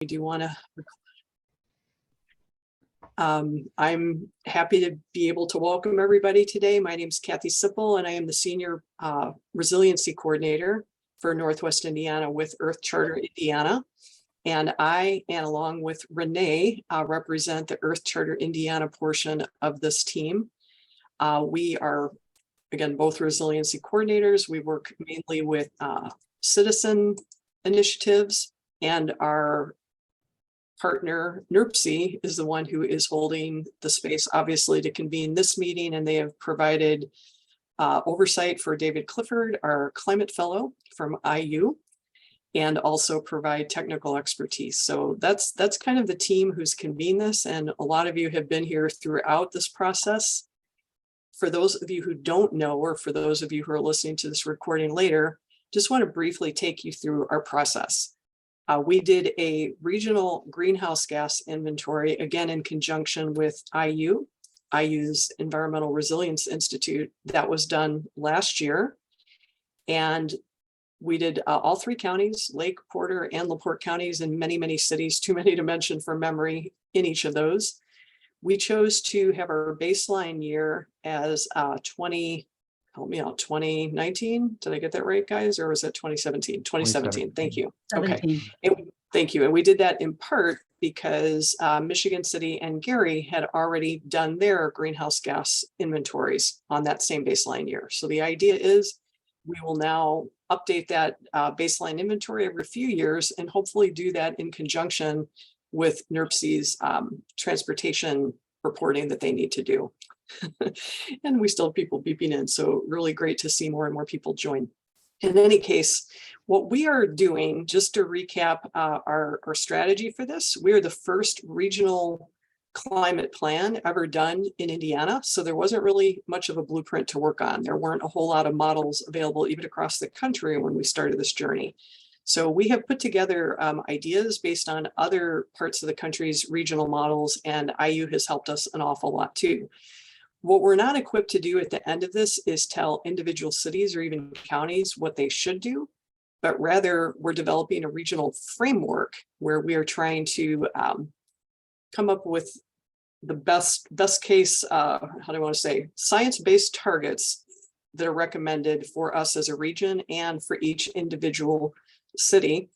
We do want to. I'm happy to be able to welcome everybody today. My name is Kathy Sipple, and I am the Senior Resiliency Coordinator for Northwest Indiana with Earth Charter Indiana. And I, and along with Renee, represent the Earth Charter Indiana portion of this team. We are, again, both resiliency coordinators. We work mainly with citizen initiatives, and our partner, NERPC, is the one who is holding the space, obviously, to convene this meeting, and they have provided oversight for David Clifford, our climate fellow from IU, and also provide technical expertise. So that's kind of the team who's convened this, and a lot of you have been here throughout this process. For those of you who don't know, or for those of you who are listening to this recording later, just want to briefly take you through our process. We did a regional greenhouse gas inventory, again, in conjunction with IU's Environmental Resilience Institute. That was done last year. And we did all three counties, Lake, Porter, and LaPorte counties, and many, many cities, too many to mention from memory in each of those. We chose to have our baseline year as 2019. Did I get that right, guys? Or was it 2017? 2017. Thank you. 17. Okay. Thank you. And we did that in part because Michigan City and Gary had already done their greenhouse gas inventories on that same baseline year. So the idea is we will now update that baseline inventory every few years and hopefully do that in conjunction with NERPC's transportation reporting that they need to do. And we still have people beeping in, so really great to see more and more people join. In any case, what we are doing, just to recap our strategy for this, we are the first regional climate plan ever done in Indiana. So there wasn't really much of a blueprint to work on. There weren't a whole lot of models available even across the country when we started this journey. So we have put together ideas based on other parts of the country's regional models, and IU has helped us an awful lot too. What we're not equipped to do at the end of this is tell individual cities or even counties what they should do, but rather we're developing a regional framework where we are trying to come up with the best case, how do I want to say, science-based targets that are recommended for us as a region and for each individual city,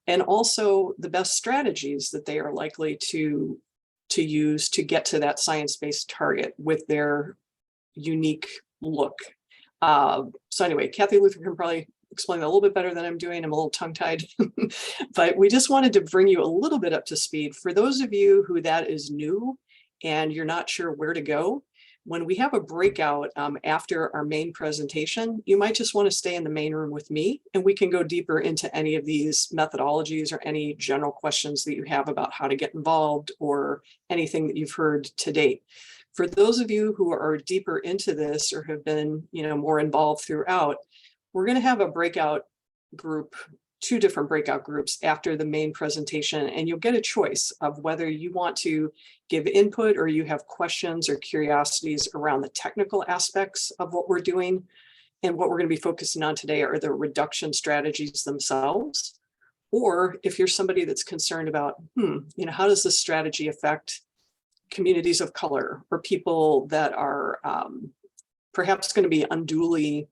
and also the best strategies that they are likely to use to get to that science-based target with their unique look. So anyway, Kathy Luther can probably explain that a little bit better than I'm doing. I'm a little tongue-tied, but we just wanted to bring you a little bit up to speed. For those of you who that is new and you're not sure where to go, when we have a breakout after our main presentation, you might just want to stay in the main room with me, and we can go deeper into any of these methodologies or any general questions that you have about how to get involved or anything that you've heard to date. For those of you who are deeper into this or have been, more involved throughout, we're going to have a breakout group, 2 different breakout groups after the main presentation, and you'll get a choice of whether you want to give input or you have questions or curiosities around the technical aspects of what we're doing. And what we're going to be focusing on today are the reduction strategies themselves. Or if you're somebody that's concerned about, how does this strategy affect communities of color or people that are perhaps going to be unduly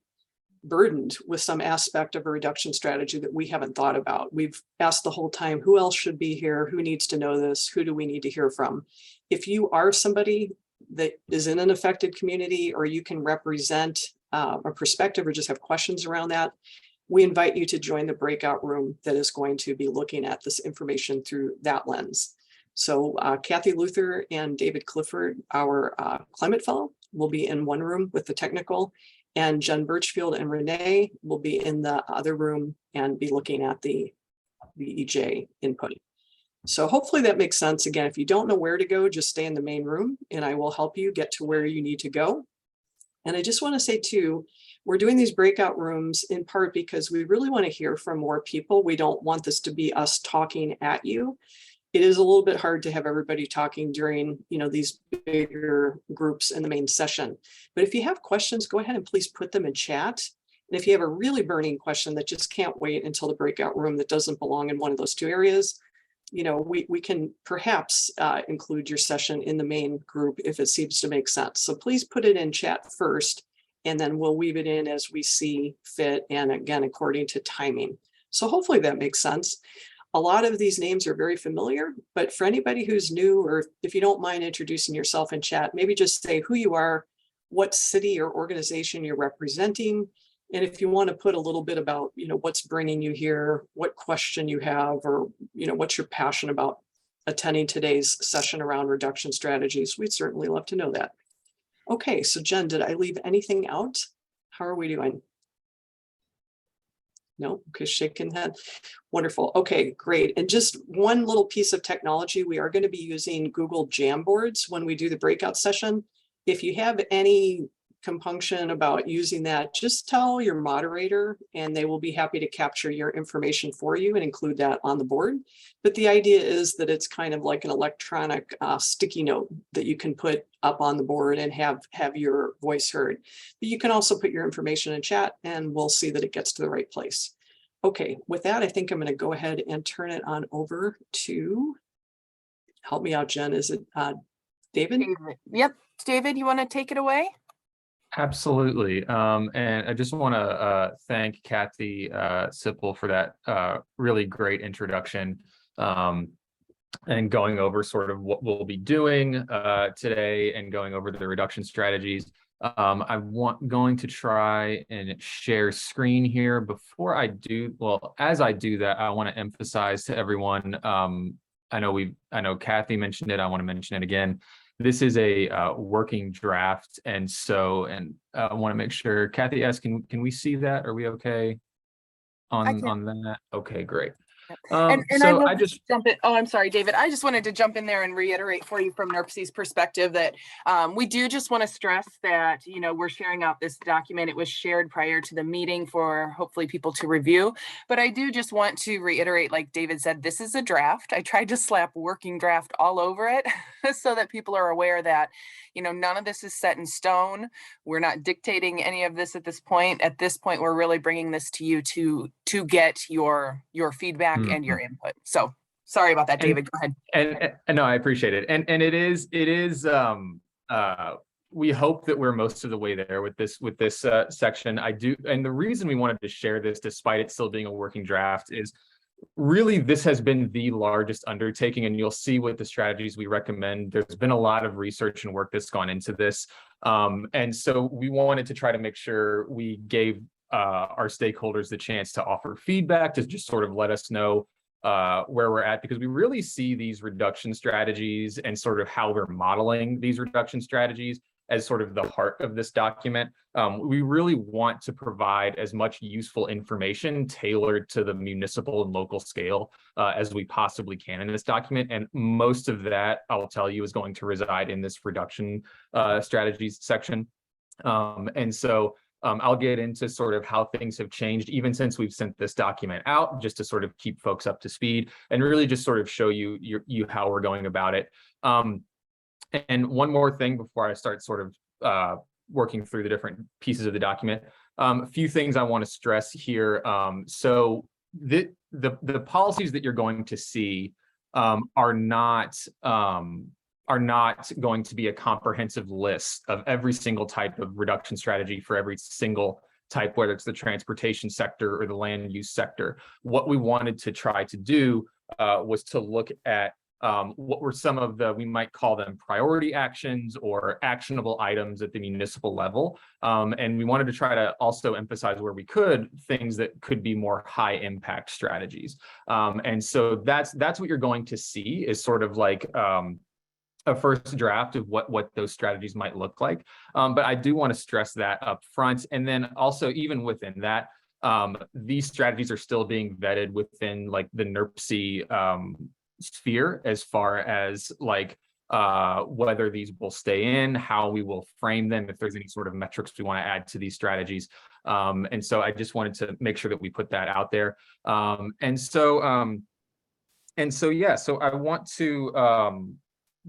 burdened with some aspect of a reduction strategy that we haven't thought about. We've asked the whole time, who else should be here? Who needs to know this? Who do we need to hear from? If you are somebody that is in an affected community, or you can represent a perspective or just have questions around that, we invite you to join the breakout room that is going to be looking at this information through that lens. So Kathy Luther and David Clifford, our climate fellow, will be in one room with the technical, and Jen Birchfield and Renee will be in the other room and be looking at the EJ input. So hopefully that makes sense. Again, if you don't know where to go, just stay in the main room and I will help you get to where you need to go. And I just want to say too, we're doing these breakout rooms in part because we really want to hear from more people. We don't want this to be us talking at you. It is a little bit hard to have everybody talking during, these bigger groups in the main session. But if you have questions, go ahead and please put them in chat. And if you have a really burning question that just can't wait until the breakout room that doesn't belong in one of those 2 areas, we can perhaps include your session in the main group if it seems to make sense. So please put it in chat first, and then we'll weave it in as we see fit, and again, according to timing. So hopefully that makes sense. A lot of these names are very familiar, but for anybody who's new, or if you don't mind introducing yourself in chat, maybe just say who you are, what city or organization you're representing, and if you want to put a little bit about, what's bringing you here, what question you have, or, what's your passion about attending today's session around reduction strategies, we'd certainly love to know that. Okay, so Jen, did I leave anything out? How are we doing? No, okay, shaking head. Wonderful. Okay, great. And just one little piece of technology, we are going to be using Google Jamboards when we do the breakout session. If you have any compunction about using that, just tell your moderator and they will be happy to capture your information for you and include that on the board. But the idea is that it's kind of like an electronic sticky note that you can put up on the board and have your voice heard. But you can also put your information in chat and we'll see that it gets to the right place. Okay, with that, I think I'm going to go ahead and turn it on over to, help me out, Jen, is it David? Yep, David, you want to take it away? Absolutely. And I just want to thank Kathy Sipple for that really great introduction and going over sort of what we'll be doing today and going over the reduction strategies. I'm going to try and share screen here. Before I do, well, as I do that, I want to emphasize to everyone, I know Kathy mentioned it, I want to mention it again. This is a working draft, and I want to make sure. Kathy asked, "Can we see that? Are we okay on that?" Okay, great. And so I just jump in. Oh, I'm sorry, David. I just wanted to jump in there and reiterate for you from NERPC's perspective that we do just want to stress that, we're sharing out this document. It was shared prior to the meeting for hopefully people to review. But I do just want to reiterate, like David said, this is a draft. I tried to slap working draft all over it so that people are aware that, none of this is set in stone. We're not dictating any of this at this point. At this point, we're really bringing this to you to get your feedback and your input. So sorry about that, David. Go ahead. And no, I appreciate it. And it is we hope that we're most of the way there with this section. And the reason we wanted to share this, despite it still being a working draft, is really this has been the largest undertaking, and you'll see with the strategies we recommend, there's been a lot of research and work that's gone into this. And so we wanted to try to make sure we gave our stakeholders the chance to offer feedback, to just sort of let us know where we're at, because we really see these reduction strategies and sort of how we're modeling these reduction strategies as sort of the heart of this document. We really want to provide as much useful information tailored to the municipal and local scale as we possibly can in this document. And most of that, I'll tell you, is going to reside in this reduction strategies section. And so I'll get into sort of how things have changed even since we've sent this document out, just to sort of keep folks up to speed and really just sort of show you how we're going about it. And one more thing before I start sort of working through the different pieces of the document, a few things I want to stress here. So the policies that you're going to see are not going to be a comprehensive list of every single type of reduction strategy for every single type, whether it's the transportation sector or the land use sector. What we wanted to try to do was to look at what were some of we might call them priority actions or actionable items at the municipal level. And we wanted to try to also emphasize where we could, things that could be more high impact strategies. And so that's what you're going to see is sort of like a first draft of what those strategies might look like. But I do want to stress that up front. And then also even within that, these strategies are still being vetted within like the NERPC sphere, as far as like whether these will stay in, how we will frame them, if there's any sort of metrics we want to add to these strategies. And so I just wanted to make sure that we put that out there. And so yeah, so I want to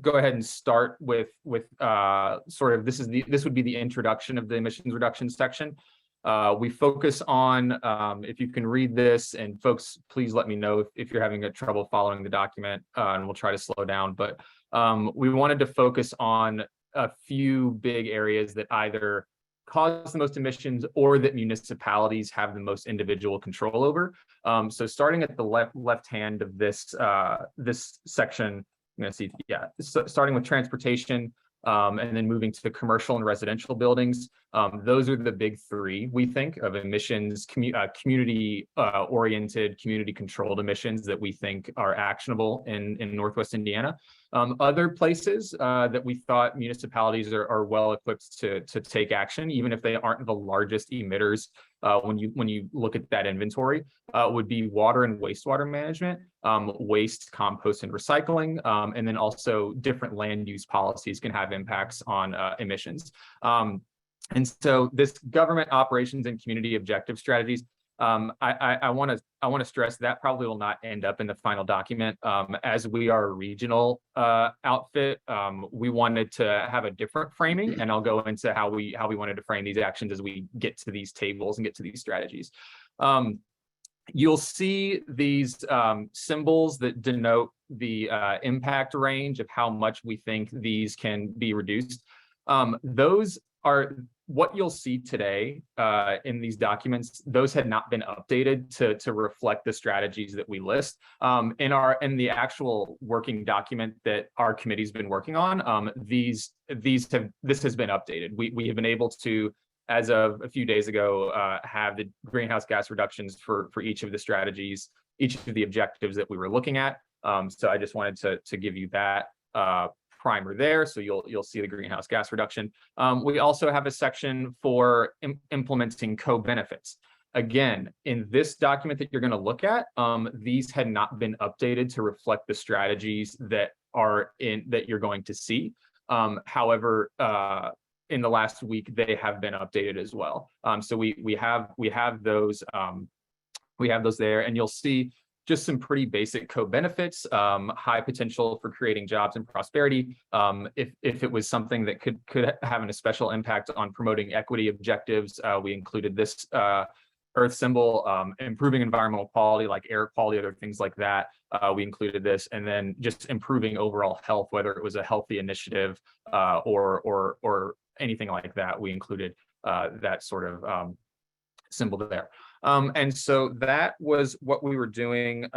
go ahead and start with sort of this would be the introduction of the emissions reduction section. We focus on, if you can read this, and folks, please let me know if you're having trouble following the document, and we'll try to slow down. But we wanted to focus on a few big areas that either cause the most emissions or that municipalities have the most individual control over. So starting at the left hand of this this section, I'm going to see, yeah, so starting with transportation, and then moving to commercial and residential buildings. Those are the big three, we think, of emissions, community oriented, community controlled emissions that we think are actionable in Northwest Indiana. Other places that we thought municipalities are well equipped to take action, even if they aren't the largest emitters when you look at that inventory, would be water and wastewater management, waste, compost, and recycling, and then also different land use policies can have impacts on emissions. And so this government operations and community objective strategies, I want to stress that probably will not end up in the final document. As we are a regional outfit, we wanted to have a different framing, and I'll go into how we wanted to frame these actions as we get to these tables and get to these strategies. You'll see these symbols that denote the impact range of how much we think these can be reduced. Those are what you'll see today in these documents. Those had not been updated to reflect the strategies that we list in the actual working document that our committee's been working on. This has been updated. We have been able to, as of a few days ago, have the greenhouse gas reductions for each of the strategies, each of the objectives that we were looking at. So I just wanted to give you that primer there, so you'll see the greenhouse gas reduction. We also have a section for implementing co-benefits. Again, in this document that you're going to look at, these had not been updated to reflect the strategies that you're going to see. However, in the last week, they have been updated as well. So we have those there, and you'll see just some pretty basic co-benefits, high potential for creating jobs and prosperity. If it was something that could have a special impact on promoting equity objectives, we included this earth symbol, improving environmental quality like air quality, other things like that. We included this, and then just improving overall health, whether it was a healthy initiative or anything like that. We included that sort of symbol there. And so that was what we were doing.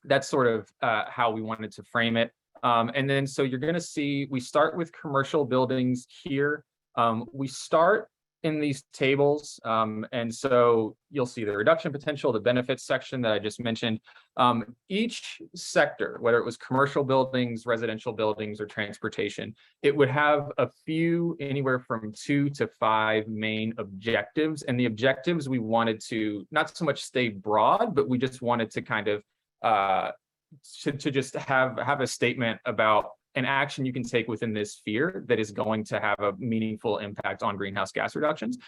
That's sort of how we wanted to frame it. And then so you're going to see we start with commercial buildings here. We start in these tables. And so you'll see the reduction potential, the benefits section that I just mentioned. Each sector, whether it was commercial buildings, residential buildings, or transportation, it would have a few, anywhere from 2 to 5 main objectives. And the objectives we wanted to not so much stay broad, but we just wanted to kind of to just have a statement about an action you can take within this sphere that is going to have a meaningful impact on greenhouse gas reductions.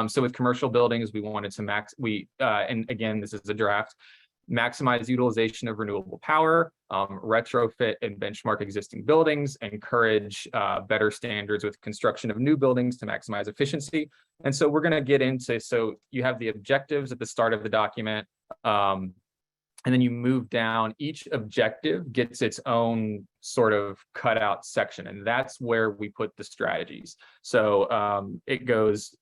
So with commercial buildings, we wanted to and again, this is a draft, maximize utilization of renewable power, retrofit and benchmark existing buildings, encourage better standards with construction of new buildings to maximize efficiency. And so we're going to get into, so you have the objectives at the start of the document, and then you move down. Each objective gets its own sort of cutout section, and that's where we put the strategies. So it goes,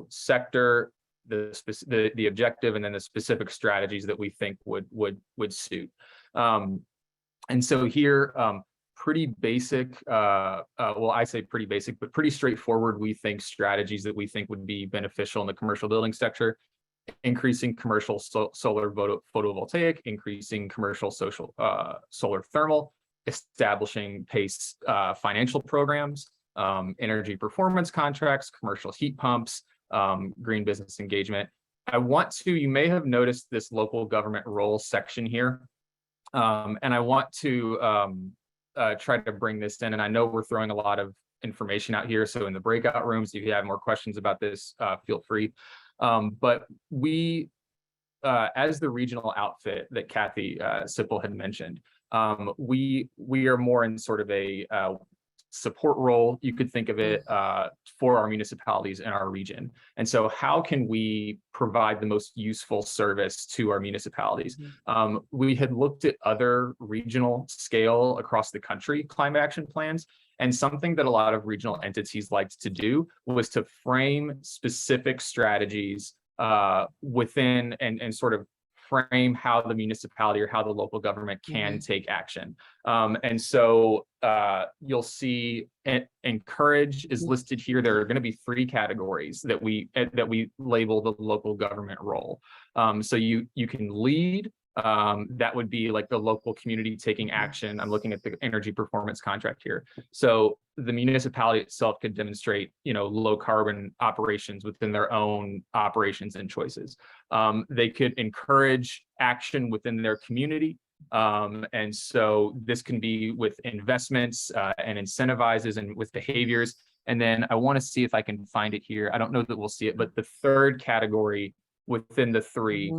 sector, the objective, and then the specific strategies that we think would suit. And so here, pretty basic. Well, I say pretty basic, but pretty straightforward. We think strategies that we think would be beneficial in the commercial building sector. Increasing commercial solar photovoltaic, increasing commercial solar thermal, establishing PACE financial programs, energy performance contracts, commercial heat pumps, green business engagement. You may have noticed this local government role section here, and I want to try to bring this in, and I know we're throwing a lot of information out here, so in the breakout rooms, if you have more questions about this, feel free. But we, as the regional outfit that Kathy Sipple had mentioned, we are more in sort of a support role, you could think of it, for our municipalities in our region. And so how can we provide the most useful service to our municipalities? We had looked at other regional scale across the country climate action plans. And something that a lot of regional entities liked to do was to frame specific strategies within and sort of frame how the municipality or how the local government can take action. And so you'll see encourage is listed here. There are going to be 3 categories that we label the local government role. So you can lead. That would be like the local community taking action. I'm looking at the energy performance contract here. So the municipality itself could demonstrate, low carbon operations within their own operations and choices. They could encourage action within their community. And so this can be with investments and incentivizes and with behaviors. And then I want to see if I can find it here. I don't know that we'll see it, but the 3rd category within the 3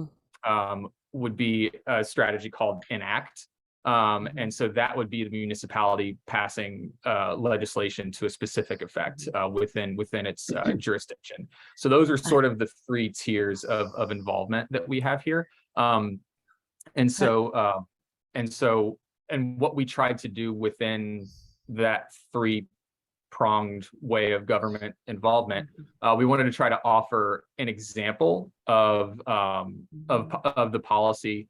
would be a strategy called enact. And so that would be the municipality passing legislation to a specific effect within its jurisdiction. So those are sort of the 3 tiers of involvement that we have here. And what we tried to do within that 3-pronged way of government involvement, we wanted to try to offer an example of the policy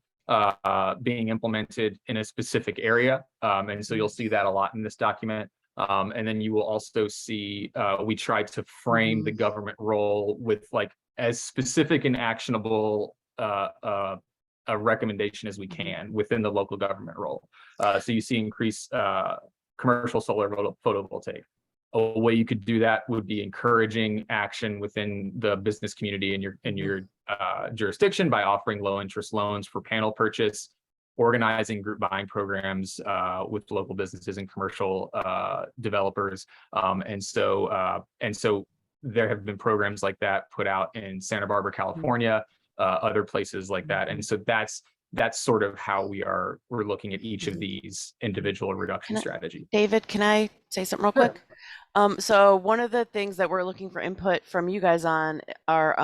being implemented in a specific area. And so you'll see that a lot in this document. And then you will also see we tried to frame the government role with like as specific and actionable a recommendation as we can within the local government role. So you see increased commercial solar photovoltaic. A way you could do that would be encouraging action within the business community in your jurisdiction by offering low interest loans for panel purchase, organizing group buying programs with local businesses and commercial developers. And so there have been programs like that put out in Santa Barbara, California, other places like that. And so that's sort of how we're looking at each of these individual reduction strategies. David, can I say something real quick? So one of the things that we're looking for input from you guys on are,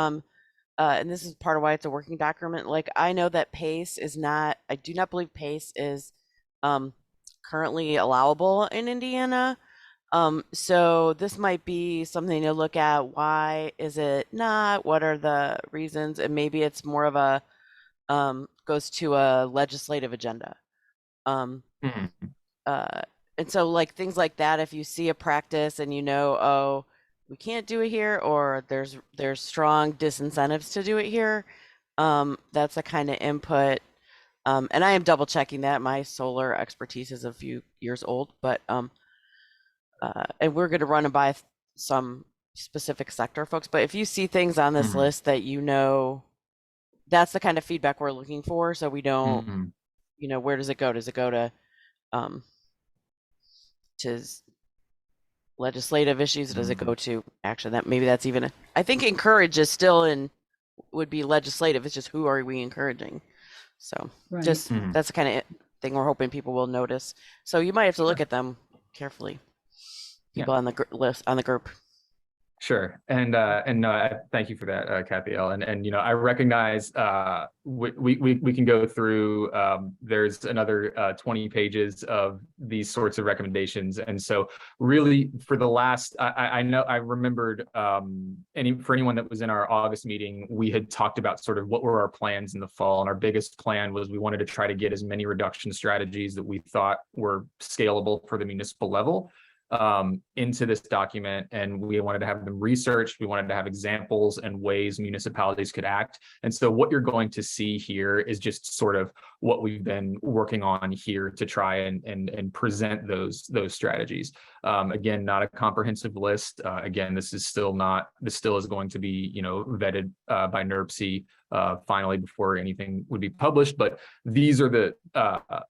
and this is part of why it's a working document. Like I know that PACE is not, I do not believe PACE is currently allowable in Indiana. So this might be something to look at. Why is it not? What are the reasons? And maybe it's more of a, goes to a legislative agenda. And so like things like that, if you see a practice and oh, we can't do it here, or there's strong disincentives to do it here, that's a kind of input. And I am double checking that. My solar expertise is a few years old, but and we're going to run it by some specific sector folks. But if you see things on this list that that's the kind of feedback we're looking for. So we don't, where does it go? Does it go to legislative issues? Does it go to action? That maybe that's even, I think encourage is still would be legislative. It's just who are we encouraging? So that's the kind of thing we're hoping people will notice. So you might have to look at them carefully. People on the list, on the group. Sure. And no, thank you for that, Kathy L. And I recognize we can go through, there's another 20 pages of these sorts of recommendations. And so really for the last, I know I remembered for anyone that was in our August meeting, we had talked about sort of what were our plans in the fall. And our biggest plan was we wanted to try to get as many reduction strategies that we thought were scalable for the municipal level into this document, and we wanted to have them researched. We wanted to have examples and ways municipalities could act. And so what you're going to see here is just sort of what we've been working on here to try and present those strategies. Again, not a comprehensive list. Again, this still is going to be vetted by NERC finally before anything would be published. But these are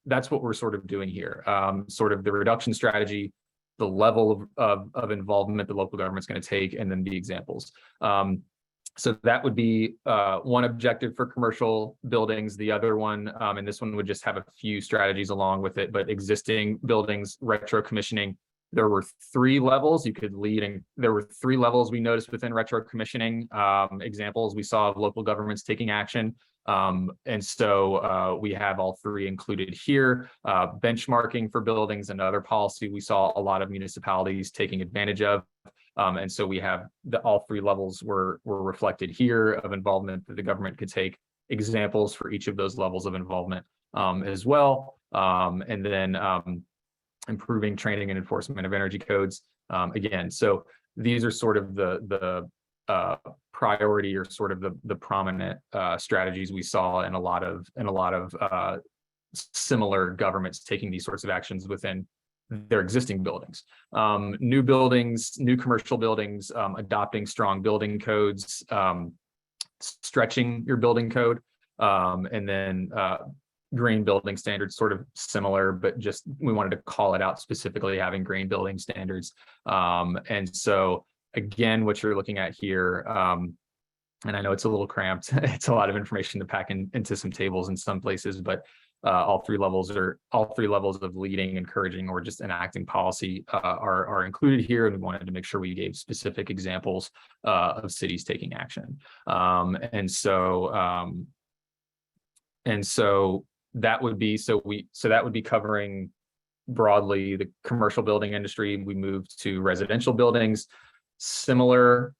that's what we're sort of doing here. Sort of the reduction strategy, the level of involvement the local government's going to take, and then the examples. So that would be one objective for commercial buildings. The other one, and this one would just have a few strategies along with it, but existing buildings, retro commissioning, There were 3 levels you could lead, and there were 3 levels we noticed within retro commissioning examples we saw of local governments taking action. And so we have all 3 included here. Benchmarking for buildings, another policy we saw a lot of municipalities taking advantage of. And so we have all 3 levels were reflected here of involvement that the government could take, examples for each of those levels of involvement as well. And then improving training and enforcement of energy codes. Again, so these are sort of the priority or sort of the prominent strategies we saw in a lot of similar governments taking these sorts of actions within their existing buildings. New buildings, new commercial buildings, adopting strong building codes, stretching your building code, and then green building standards, sort of similar, but just we wanted to call it out specifically, having green building standards. And so again, what you're looking at here, and I know it's a little cramped, it's a lot of information to pack into some tables in some places, but all three levels of leading, encouraging, or just enacting policy are included here, and we wanted to make sure we gave specific examples of cities taking action. And so that would be covering broadly the commercial building industry. We moved to residential buildings. Similar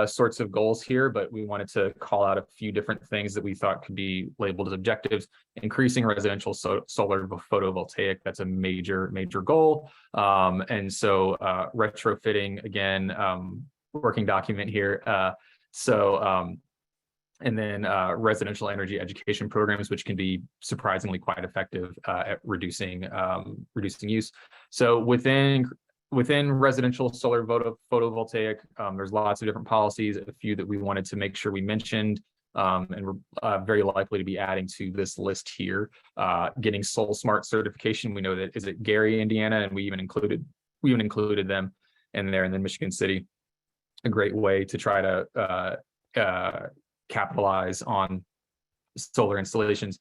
sorts of goals here, but we wanted to call out a few different things that we thought could be labeled as objectives. Increasing residential solar photovoltaic, that's a major goal. And so retrofitting, again, working document here. And then residential energy education programs, which can be surprisingly quite effective at reducing use. So within residential solar photovoltaic, there's lots of different policies, a few that we wanted to make sure we mentioned, and we're very likely to be adding to this list here. Getting Sol Smart certification, we know that is at Gary, Indiana, and we even included them in there. And then Michigan City, a great way to try to capitalize on solar installations.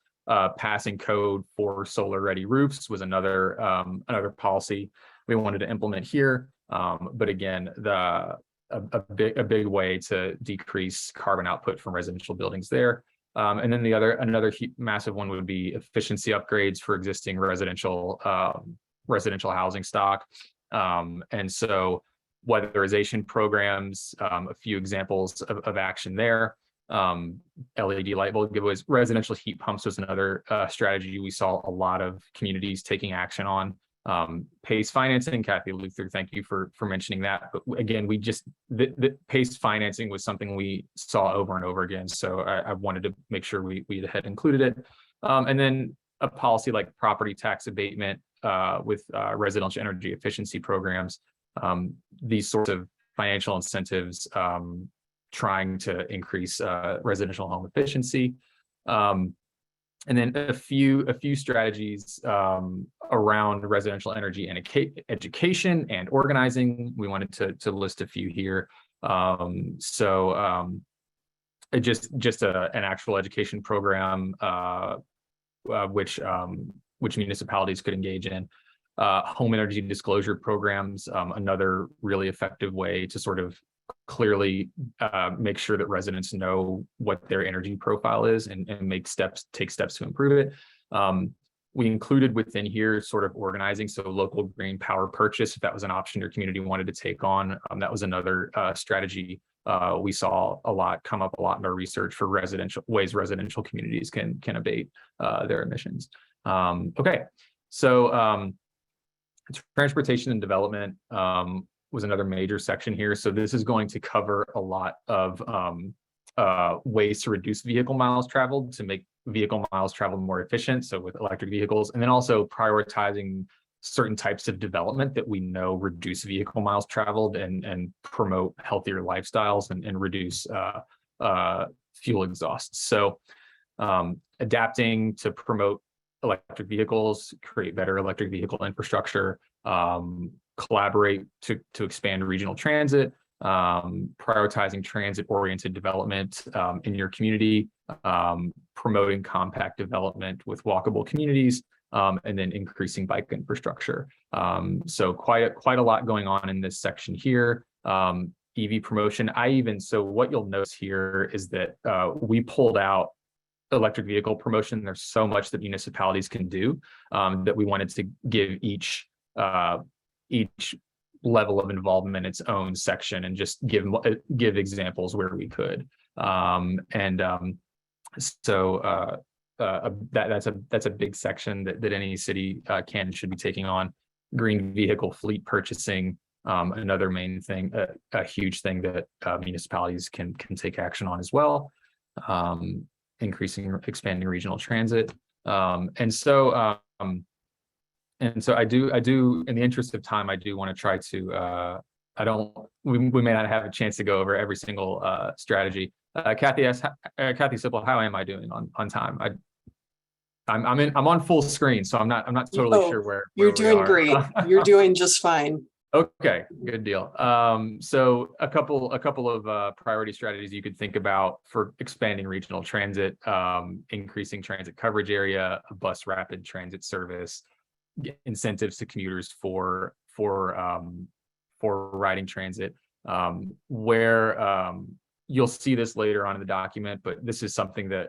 Passing code for solar ready roofs was another policy we wanted to implement here. But again, a big way to decrease carbon output from residential buildings there. And then another massive one would be efficiency upgrades for existing residential housing stock. And so weatherization programs, a few examples of action there. LED light bulb giveaways. Residential heat pumps was another strategy we saw a lot of communities taking action on. PACE financing, Kathy Luther, thank you for mentioning that. But again, the PACE financing was something we saw over and over again. So I wanted to make sure we had included it. And then a policy like property tax abatement with residential energy efficiency programs. These sorts of financial incentives trying to increase residential home efficiency. And then a few strategies around residential energy and education and organizing. We wanted to list a few here. Just an actual education program which municipalities could engage in. Home energy disclosure programs, another really effective way to sort of clearly make sure that residents know what their energy profile is and take steps to improve it. We included within here sort of organizing, so local green power purchase, if that was an option your community wanted to take on. That was another strategy we saw come up a lot in our research for ways residential communities can abate their emissions. Okay, so transportation and development was another major section here. So this is going to cover a lot of ways to reduce vehicle miles traveled, to make vehicle miles traveled more efficient. So with electric vehicles, and then also prioritizing certain types of development that we know reduce vehicle miles traveled and promote healthier lifestyles and reduce fuel exhaust. So adapting to promote electric vehicles, create better electric vehicle infrastructure, collaborate to expand regional transit, prioritizing transit-oriented development in your community, promoting compact development with walkable communities, and then increasing bike infrastructure. So quite a lot going on in this section here. EV promotion. So what you'll notice here is that we pulled out electric vehicle promotion. There's so much that municipalities can do that we wanted to give each level of involvement its own section and just give examples where we could. That's a big section that any city can and should be taking on. Green vehicle fleet purchasing, another main thing, a huge thing that municipalities can take action on as well. Expanding regional transit, and so I do, in the interest of time, I do want to try to. We may not have a chance to go over every single strategy. Kathy Sipple, how am I doing on time? I'm on full screen, so I'm not totally sure where you're doing great. You're doing just fine. Okay, good deal. So a couple of priority strategies you could think about for expanding regional transit, increasing transit coverage area, a bus rapid transit service, incentives to commuters for riding transit. Where you'll see this later on in the document, but this is something that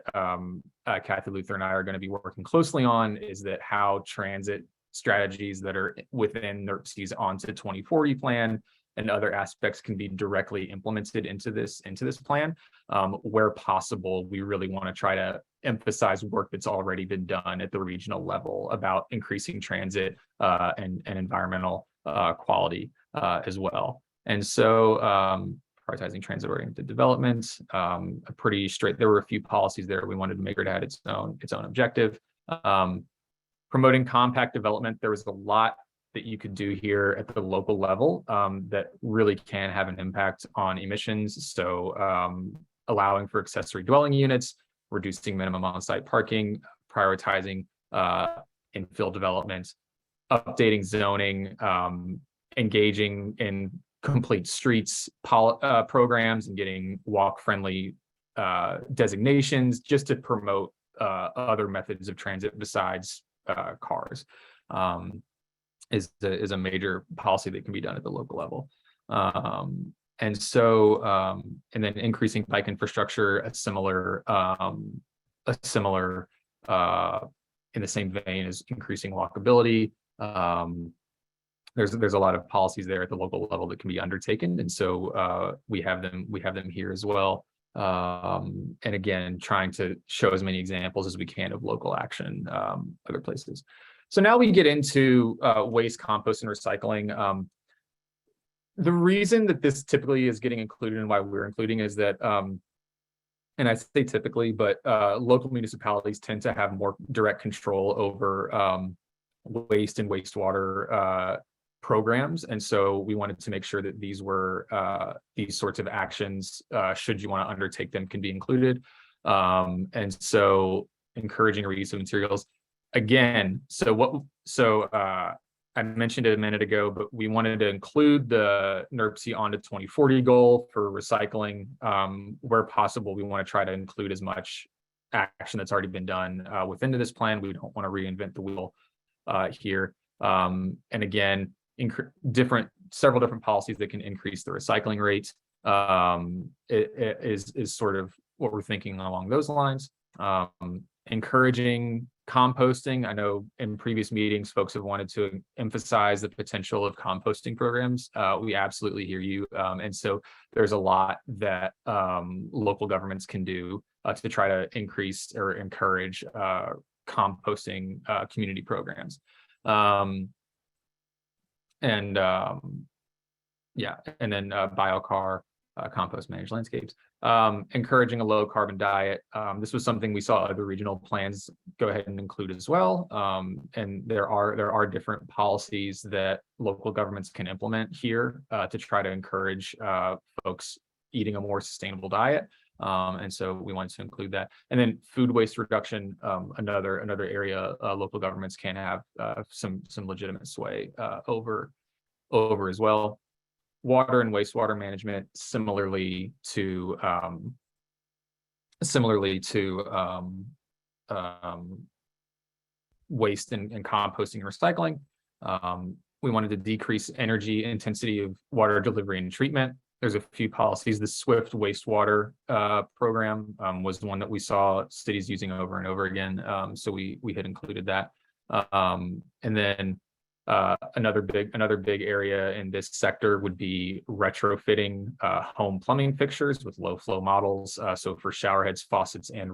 Kathy Luther and I are going to be working closely on, is that how transit strategies that are within NERC's onto 2040 plan and other aspects can be directly implemented into this plan. Where possible, we really want to try to emphasize work that's already been done at the regional level about increasing transit and environmental quality as well. And so prioritizing transit-oriented development, there were a few policies there we wanted to make sure it had its own objective. Promoting compact development, there was a lot that you could do here at the local level that really can have an impact on emissions. So allowing for accessory dwelling units, reducing minimum on-site parking, prioritizing infill development, updating zoning, engaging in complete streets programs and getting walk-friendly designations just to promote other methods of transit besides cars. Is a major policy that can be done at the local level. And then increasing bike infrastructure, a similar in the same vein as increasing walkability. There's a lot of policies there at the local level that can be undertaken, and so we have them here as well. And again, trying to show as many examples as we can of local action other places. So now we get into waste, compost, and recycling. The reason that this typically is getting included and why we're including is that, and I say typically, but local municipalities tend to have more direct control over waste and wastewater programs. And so we wanted to make sure that these sorts of actions, should you want to undertake them, can be included. And so encouraging reuse of materials. Again, I mentioned it a minute ago, but we wanted to include the NERC onto 2040 goal for recycling. Where possible, we want to try to include as much action that's already been done within this plan. We don't want to reinvent the wheel here. And again, several different policies that can increase the recycling rate is sort of what we're thinking along those lines. Encouraging composting. I know in previous meetings, folks have wanted to emphasize the potential of composting programs. We absolutely hear you. And so there's a lot that local governments can do to try to increase or encourage composting community programs. And then biocar, compost managed landscapes, encouraging a low carbon diet. This was something we saw other regional plans go ahead and include as well. And there are different policies that local governments can implement here to try to encourage folks eating a more sustainable diet. And so we wanted to include that. And then food waste reduction, another area local governments can have some legitimate sway over as well. Water and wastewater management, similarly to waste and composting and recycling. We wanted to decrease energy intensity of water delivery and treatment. There's a few policies. The SWIFT wastewater program was one that we saw cities using over and over again. So we had included that. And then another big area in this sector would be retrofitting home plumbing fixtures with low flow models. So for shower heads, faucets, and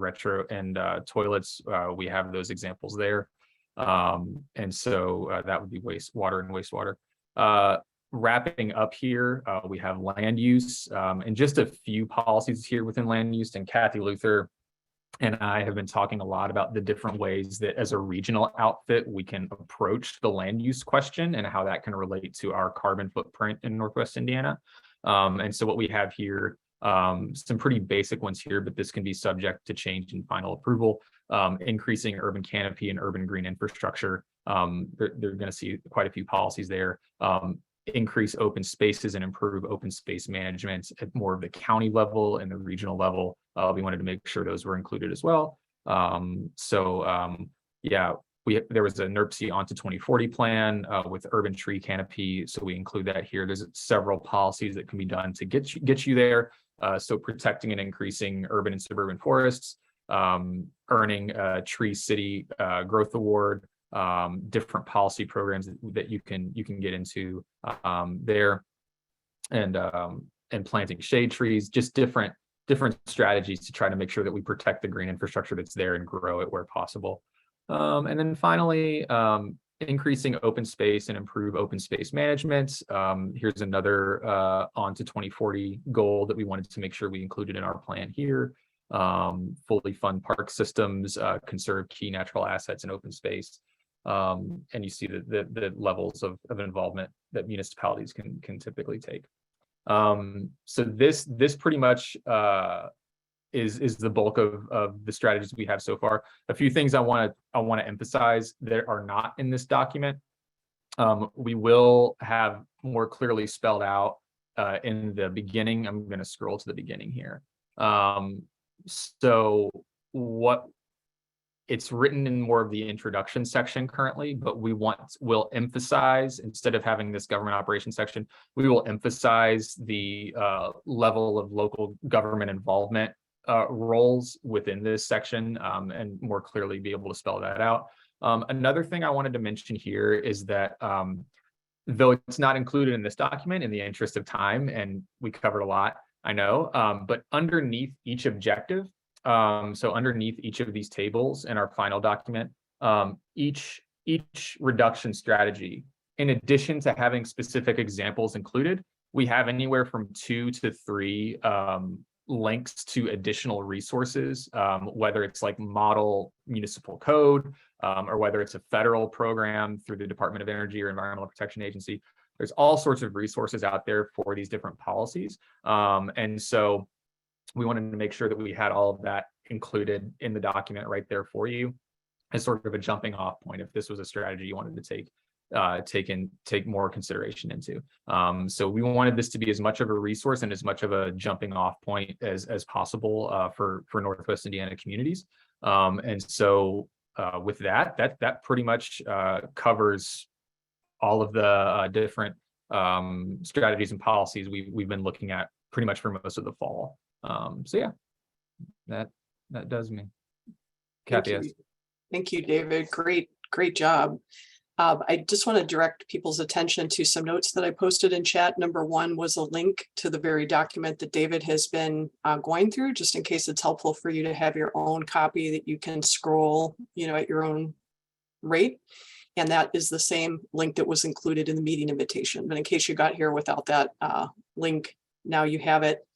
toilets, we have those examples there. And so that would be wastewater and wastewater. Wrapping up here, we have land use and just a few policies here within land use. And Kathy Luther and I have been talking a lot about the different ways that as a regional outfit, we can approach the land use question and how that can relate to our carbon footprint in Northwest Indiana. And so what we have here, some pretty basic ones here, but this can be subject to change in final approval. Increasing urban canopy and urban green infrastructure. They're going to see quite a few policies there. Increase open spaces and improve open space management at more of the county level and the regional level. We wanted to make sure those were included as well. Yeah, there was a NERC onto 2040 plan with urban tree canopy, so we include that here. There's several policies that can be done to get you there. So protecting and increasing urban and suburban forests, earning a Tree City Growth Award, different policy programs that you can get into there, and planting shade trees, just different strategies to try to make sure that we protect the green infrastructure that's there and grow it where possible. And then finally, increasing open space and improve open space management. Here's another on to 2040 goal that we wanted to make sure we included in our plan here. Fully fund park systems, conserve key natural assets and open space. And you see the levels of involvement that municipalities can typically take. So this pretty much is the bulk of the strategies we have so far. A few things I want to emphasize that are not in this document. We will have more clearly spelled out in the beginning. I'm going to scroll to the beginning here. So what it's written in more of the introduction section currently, but we'll emphasize, instead of having this government operations section, we will emphasize the level of local government involvement roles within this section, and more clearly be able to spell that out. Another thing I wanted to mention here is that though it's not included in this document in the interest of time, and we covered a lot, I know, but underneath each objective, so underneath each of these tables in our final document, each reduction strategy, in addition to having specific examples included, we have anywhere from 2 to 3 links to additional resources, whether it's like model municipal code, or whether it's a federal program through the Department of Energy or Environmental Protection Agency. There's all sorts of resources out there for these different policies. And so we wanted to make sure that we had all of that included in the document right there for you as sort of a jumping off point if this was a strategy you wanted to take more consideration into. So we wanted this to be as much of a resource and as much of a jumping off point as possible for Northwest Indiana communities. And so with that pretty much covers all of the different strategies and policies we've been looking at pretty much for most of the fall. So yeah, that does me. Kathy. Thank you, David. Great job. I just want to direct people's attention to some notes that I posted in chat. Number 1 was a link to the very document that David has been going through, just in case it's helpful for you to have your own copy that you can scroll, at your own rate. And that is the same link that was included in the meeting invitation. But in case you got here without that link, now you have it.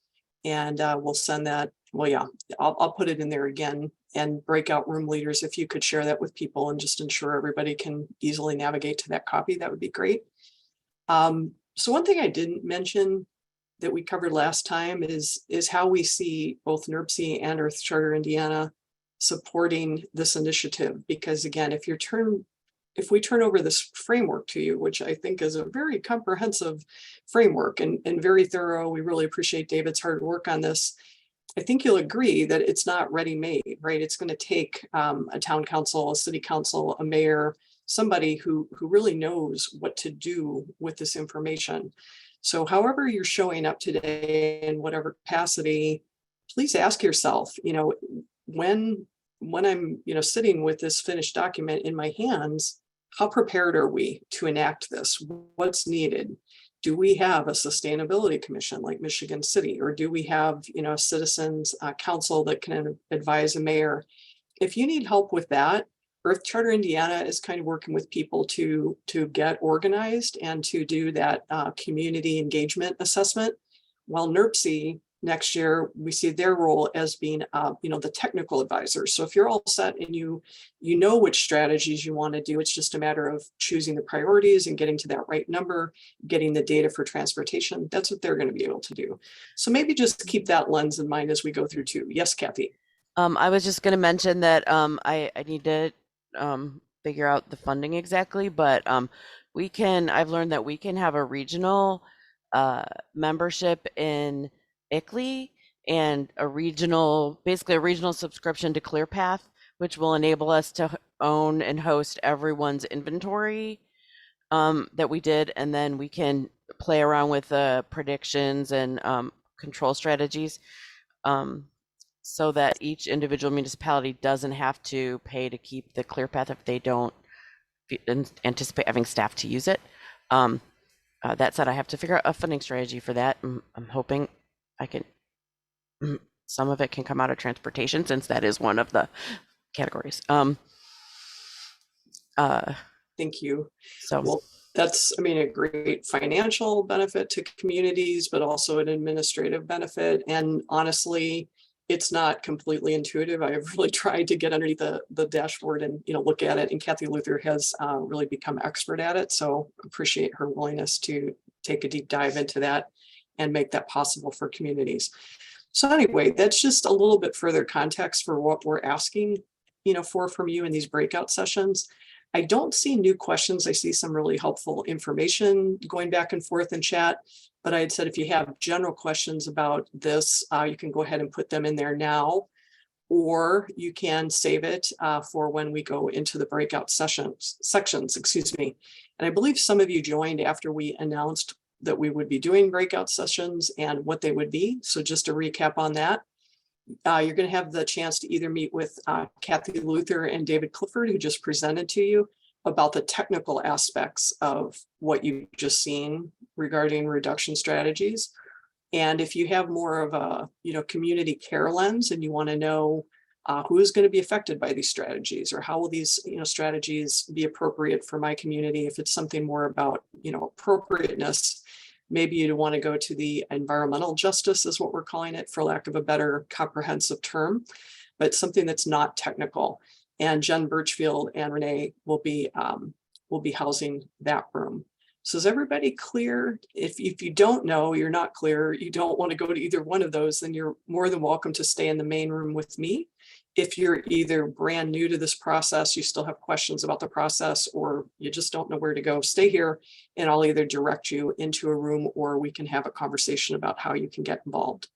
And we'll send that. Well, yeah, I'll put it in there again, and breakout room leaders, if you could share that with people and just ensure everybody can easily navigate to that copy, that would be great. So one thing I didn't mention that we covered last time is how we see both NERC and Earth Charter Indiana supporting this initiative. Because again, if we turn over this framework to you, which I think is a very comprehensive framework and very thorough, we really appreciate David's hard work on this. I think you'll agree that it's not ready-made, right? It's going to take a town council, a city council, a mayor, somebody who really knows what to do with this information. So however you're showing up today in whatever capacity, please ask yourself, when I'm, sitting with this finished document in my hands, how prepared are we to enact this? What's needed? Do we have a sustainability commission like Michigan City, or do we have, a citizens council that can advise a mayor? If you need help with that, Earth Charter Indiana is kind of working with people to get organized and to do that community engagement assessment. While NERC next year, we see their role as being, the technical advisor. So if you're all set and you know which strategies you want to do, it's just a matter of choosing the priorities and getting to that right number, getting the data for transportation. That's what they're going to be able to do. So maybe just keep that lens in mind as we go through too. Yes, Kathy. I was just going to mention that I need to figure out the funding exactly, but I've learned that we can have a regional membership in ICLEI and basically a regional subscription to ClearPath, which will enable us to own and host everyone's inventory that we did, and then we can play around with the predictions and control strategies. So that each individual municipality doesn't have to pay to keep the ClearPath if they don't anticipate having staff to use it. That said, I have to figure out a funding strategy for that. I'm hoping some of it can come out of transportation, since that is one of the categories. Thank you. So well, that's, a great financial benefit to communities, but also an administrative benefit. And honestly, it's not completely intuitive. I've really tried to get underneath the dashboard and look at it. And Kathy Luther has really become expert at it. So appreciate her willingness to take a deep dive into that and make that possible for communities. So anyway, that's just a little bit further context for what we're asking, from you in these breakout sessions. I don't see new questions. I see some really helpful information going back and forth in chat. But I had said if you have general questions about this, you can go ahead and put them in there now, or you can save it for when we go into the breakout sections, And I believe some of you joined after we announced that we would be doing breakout sessions and what they would be. So just to recap on that, you're going to have the chance to either meet with Kathy Luther and David Clifford, who just presented to you about the technical aspects of what you've just seen regarding reduction strategies. And if you have more of a community care lens and you want to know who is going to be affected by these strategies, or how will these strategies be appropriate for my community, if it's something more about appropriateness, maybe you'd want to go to the environmental justice, is what we're calling it, for lack of a better comprehensive term, but something that's not technical. And Jen Birchfield and Renee will be housing that room. So is everybody clear? If you don't know, you're not clear, you don't want to go to either one of those, then you're more than welcome to stay in the main room with me. If you're either brand new to this process, you still have questions about the process, or you just don't know where to go, stay here and I'll either direct you into a room or we can have a conversation about how you can get involved.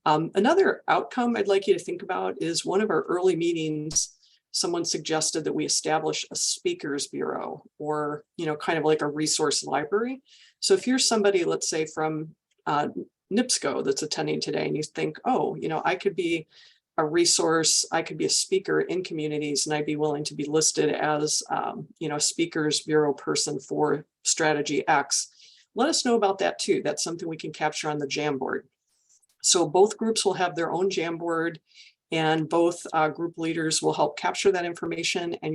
Another outcome I'd like you to think about is one of our early meetings, someone suggested that we establish a speakers bureau, or, kind of like a resource library. So if you're somebody, let's say from NIPSCO that's attending today, and you think, oh, I could be a resource, I could be a speaker in communities, and I'd be willing to be listed as, a speakers bureau person for strategy X. Let us know about that too. That's something we can capture on the Jamboard. So both groups will have their own Jamboard, and both group leaders will help capture that information. And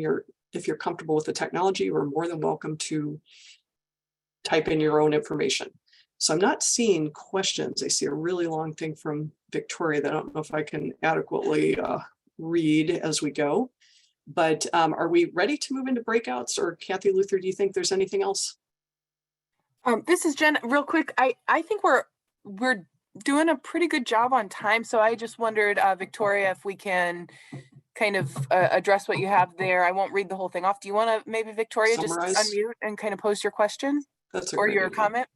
if you're comfortable with the technology, you're more than welcome to type in your own information. So I'm not seeing questions. I see a really long thing from Victoria that I don't know if I can adequately read as we go. But are we ready to move into breakouts? Or Kathy Luther, do you think there's anything else? This is Jen. Real quick, I think we're doing a pretty good job on time. So I just wondered, Victoria, if we can kind of address what you have there. I won't read the whole thing off. Do you want to maybe, Victoria, Summarize? just unmute and kind of pose your question? That's a or great your idea. comment?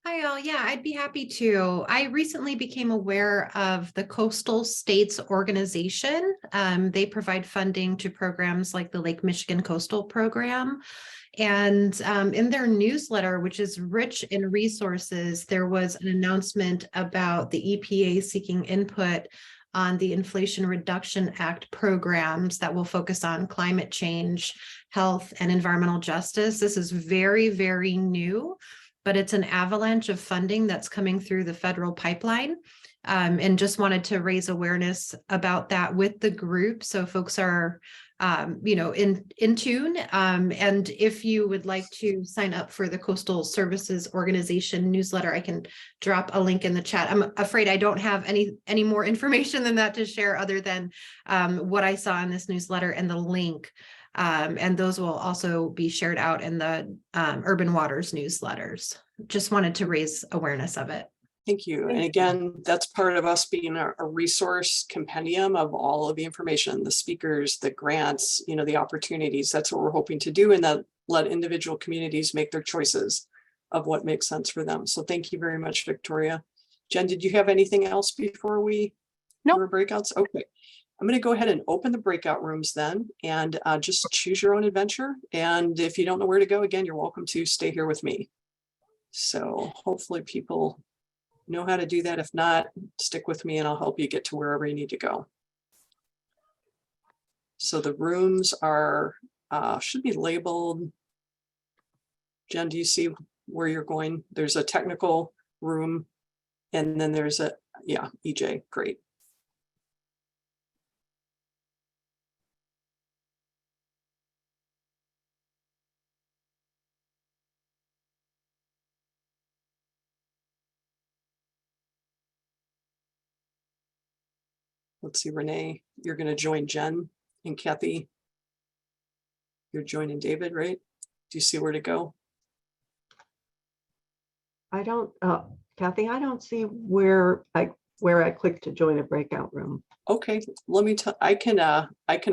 Hi all. Yeah, I'd be happy to. I recently became aware of the Coastal States Organization. They provide funding to programs like the Lake Michigan Coastal Program. And in their newsletter, which is rich in resources, there was an announcement about the EPA seeking input on the Inflation Reduction Act programs that will focus on climate change, health, and environmental justice. This is very, very new, but it's an avalanche of funding that's coming through the federal pipeline. And just wanted to raise awareness about that with the group, so folks are in tune. And if you would like to sign up for the Coastal Services Organization newsletter, I can drop a link in the chat. I'm afraid I don't have any more information than that to share, other than what I saw in this newsletter and the link. And those will also be shared out in the Urban Waters newsletters. Just wanted to raise awareness of it. Thank you. And again, that's part of us being a resource compendium of all of the information, the speakers, the grants, the opportunities. That's what we're hoping to do, and that let individual communities make their choices of what makes sense for them. So thank you very much, Victoria. Jen, did you have anything else before we do our breakouts? Okay. I'm going to go ahead and open the breakout rooms then, and just choose your own adventure. And if you don't know where to go, again, you're welcome to stay here with me. So hopefully people know how to do that. If not, stick with me and I'll help you get to wherever you need to go. So the rooms are, should be labeled. Jen, do you see where you're going? There's a technical room, and then there's a, yeah, EJ, great. Let's see, Renee, you're going to join Jen, and Kathy, you're joining David, right? Do you see where to go? I don't, Kathy, I don't see where I click to join a breakout room. Okay, let me tell, I can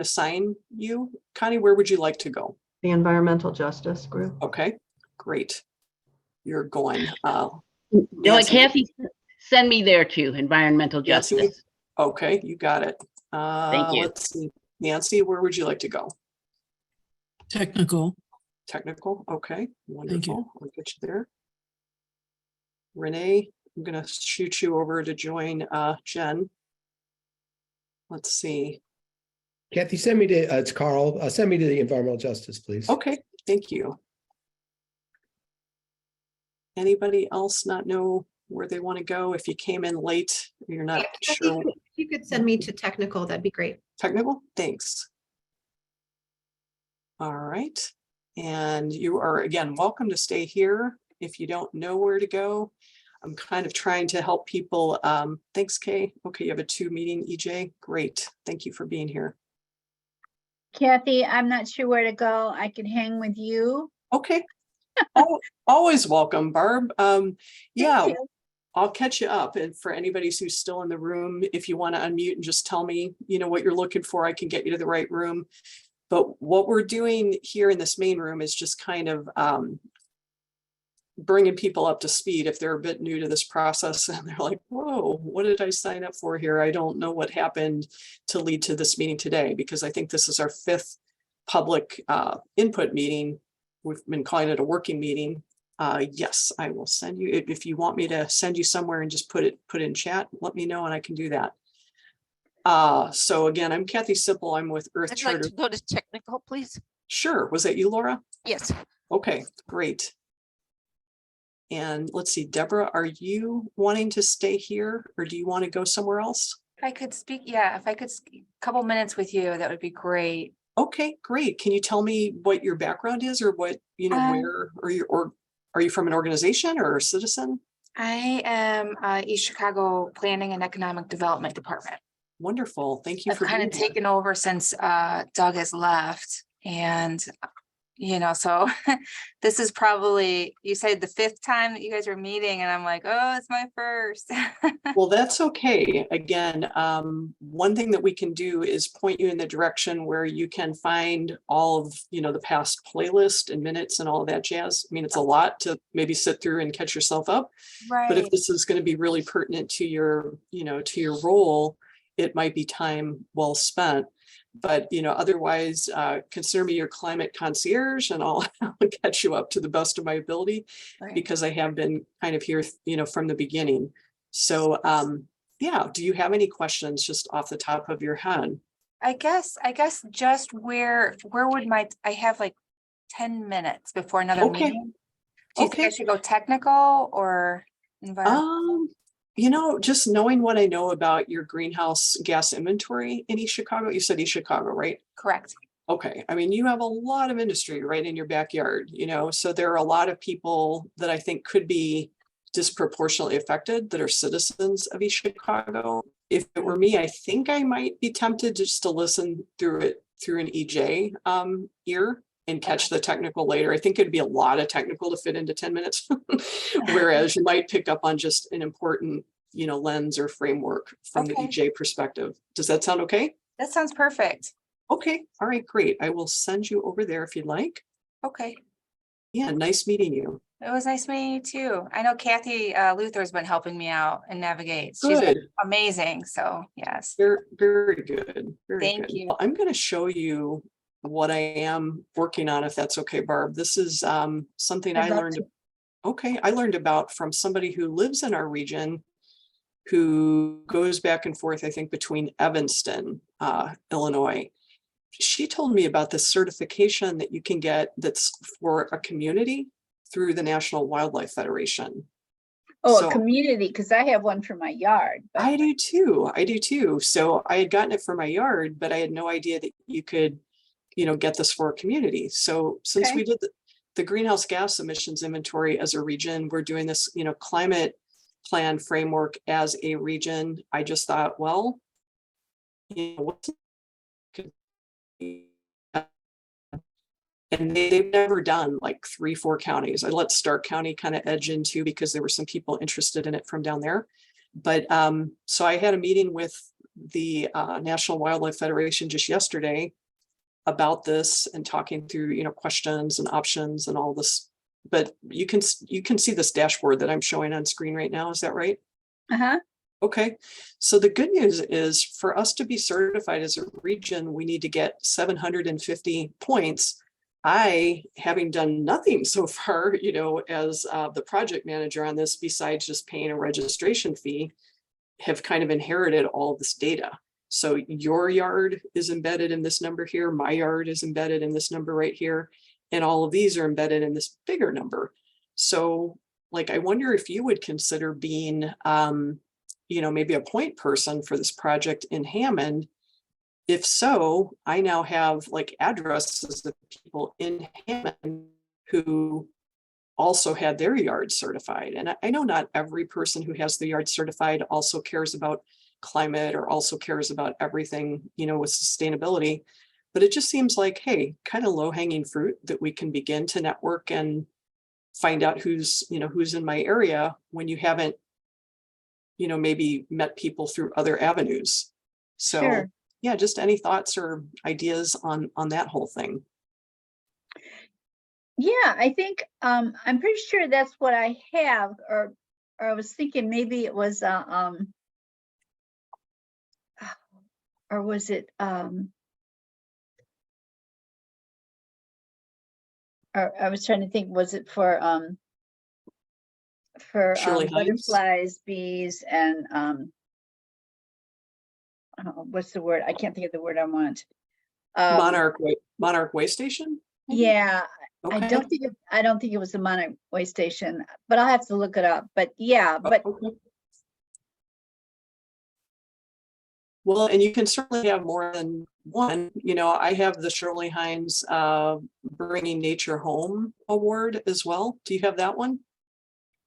assign you. Connie, where would you like to go? The Environmental Justice Group. Okay, great. You're going. Kathy, send me there too, Environmental Nancy? Justice. Okay, you got it. Thank you. Let's see. Nancy, where would you like to go? Technical. Technical, okay, wonderful. Thank you. I'll get you there. Renee, I'm gonna shoot you over to join Jen. Let's see. Kathy, send me to, it's Carl, send me to the Environmental Justice, please. Okay, thank you. Anybody else not know where they want to go? If you came in late, you're not sure. If you could send me to technical, that'd be great. Technical, thanks. All right. And you are, again, welcome to stay here. If you don't know where to go, I'm kind of trying to help people. Thanks, Kay. Okay, you have a 2 meeting, EJ. Great. Thank you for being here. Kathy, I'm not sure where to go. I can hang with you. Okay. Always welcome, Barb. Yeah, I'll catch you up. And for anybody who's still in the room, if you want to unmute and just tell me, what you're looking for, I can get you to the right room. But what we're doing here in this main room is just kind of bringing people up to speed if they're a bit new to this process and they're like, whoa, what did I sign up for here? I don't know what happened to lead to this meeting today, because I think this is our 5th public input meeting. We've been calling it a working meeting. Yes, I will send you, if you want me to send you somewhere and just put in chat, let me know and I can do that. So again, I'm Kathy Sipple. I'm with Earth I'd Charter. like to go to technical, please. Sure. Was that you, Laura? Yes. Okay, great. And let's see, Deborah, are you wanting to stay here or do you want to go somewhere else? If I could speak, if I could a couple minutes with you, that would be great. Okay, great. Can you tell me what your background is, or what, where, or are you from an organization or a citizen? I am East Chicago Planning and Economic Development Department. Wonderful. Thank you I've for kind of taken over since Doug has left, and so this is probably, you said the 5th time that you guys are meeting, and I'm like, oh, it's my first. Well, that's okay. Again, one thing that we can do is point you in the direction where you can find all of, the past playlist and minutes and all of that jazz. I mean, it's a lot to maybe sit through and catch yourself up. But if Right. this is going to be really pertinent to your, to your role, it might be time well spent. But, otherwise, consider me your climate concierge, and I'll catch you up to the best of my ability, Right. because I have been kind of here, from the beginning. So, yeah, do you have any questions just off the top of your head? I guess just where would I have like 10 minutes before another Okay. meeting? Do you think I Okay. should go technical or environmental? Just knowing what I know about your greenhouse gas inventory in East Chicago, you said East Chicago, right? Correct. Okay, I mean, you have a lot of industry right in your backyard, so there are a lot of people that I think could be disproportionately affected that are citizens of East Chicago. If it were me, I think I might be tempted just to listen through it through an EJ ear and catch the technical later. I think it'd be a lot of technical to fit into 10 minutes. Whereas you might pick up on just an important, lens or framework from the Okay. EJ perspective. Does that sound okay? That sounds perfect. Okay, all right, great. I will send you over there if you'd like. Okay. Yeah, nice meeting you. It was nice meeting you too. I know Kathy Luther has been helping me out and navigate. She's been Good, amazing. So yes. very, very good, very Thank good. you. Well, I'm gonna show you what I am working on, if that's okay, Barb. This is something I'd I love learned. to. Okay, I learned about from somebody who lives in our region, who goes back and forth, I think, between Evanston, Illinois. She told me about this certification that you can get that's for a community through the National Wildlife Federation. Oh, So a community, because I have one for my yard. But I do too. I do too. So I had gotten it for my yard, but I had no idea that you could, get this for a community. So since Okay. we did the greenhouse gas emissions inventory as a region, we're doing this, climate plan framework as a region. I just thought, well, what's and they've never done like 3-4 counties. I let Stark County kind of edge into because there were some people interested in it from down there. But so I had a meeting with the National Wildlife Federation just yesterday about this and talking through, questions and options and all this. But you can see this dashboard that I'm showing on screen right now. Is that right? Uh-huh. Okay, so the good news is for us to be certified as a region, we need to get 750 points. I, having done nothing so far, as the project manager on this, besides just paying a registration fee, have kind of inherited all of this data. So your yard is embedded in this number here, my yard is embedded in this number right here, and all of these are embedded in this bigger number. So I wonder if you would consider being, maybe a point person for this project in Hammond. If so, I now have addresses of people in Hammond who also had their yard certified. And I know not every person who has their yard certified also cares about climate or also cares about everything, with sustainability. But it just seems like, hey, kind of low hanging fruit that we can begin to network and find out who's in my area when you haven't, maybe met people through other avenues. So Sure. yeah, just any thoughts or ideas on that whole thing? Yeah, I think I'm pretty sure that's what I have, or I was thinking maybe it was or was it or I was trying to think, was it for Shirley Hines? butterflies, bees, and what's the word? I can't think of the word I want. Monarch Way Station? Yeah, Okay. I don't think it was the Monarch Way Station, but I'll have to look it up. But yeah, but Okay. Well, and you can certainly have more than one. I have the Shirley Hines Bringing Nature Home Award as well. Do you have that one?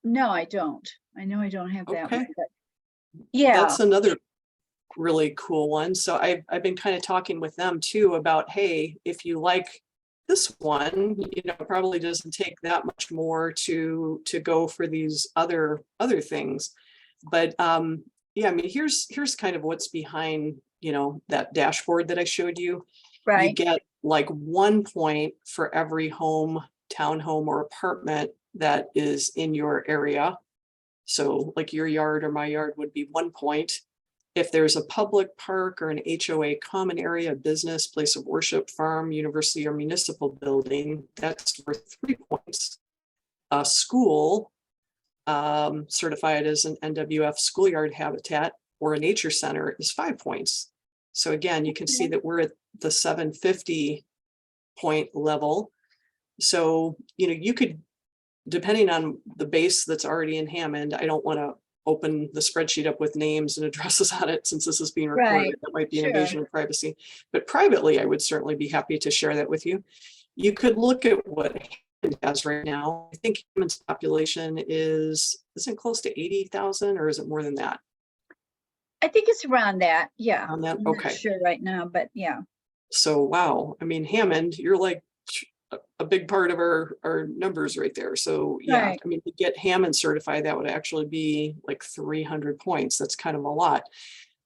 no, I don't. I know I don't have that Okay. one, but yeah, That's another really cool one. So I've been kind of talking with them too about, hey, if you like this one, probably doesn't take that much more to go for these other things. But yeah, I mean, here's kind of what's behind, that dashboard that I showed you. You Right. get like 1 point for every home, townhome, or apartment that is in your area. So like your yard or my yard would be 1 point. If there's a public park or an HOA common area, business, place of worship, farm, university, or municipal building, that's worth 3 points. A school certified as an NWF schoolyard habitat or a nature center is 5 points. So again, you can see that we're at the 750 point level. So, you could, depending on the base that's already in Hammond, I don't want to open the spreadsheet up with names and addresses on it since this is being recorded. Right. That might be an Sure. invasion of privacy. But privately, I would certainly be happy to share that with you. You could look at what Hammond has right now. I think Hammond's population isn't close to 80,000, or is it more than that? I think it's around that. Yeah. On that? I'm not Okay. sure right now, but yeah. So, wow. I mean, Hammond, you're like a big part of our numbers right there. So yeah, Right. I mean, to get Hammond certified, that would actually be like 300 points. That's kind of a lot.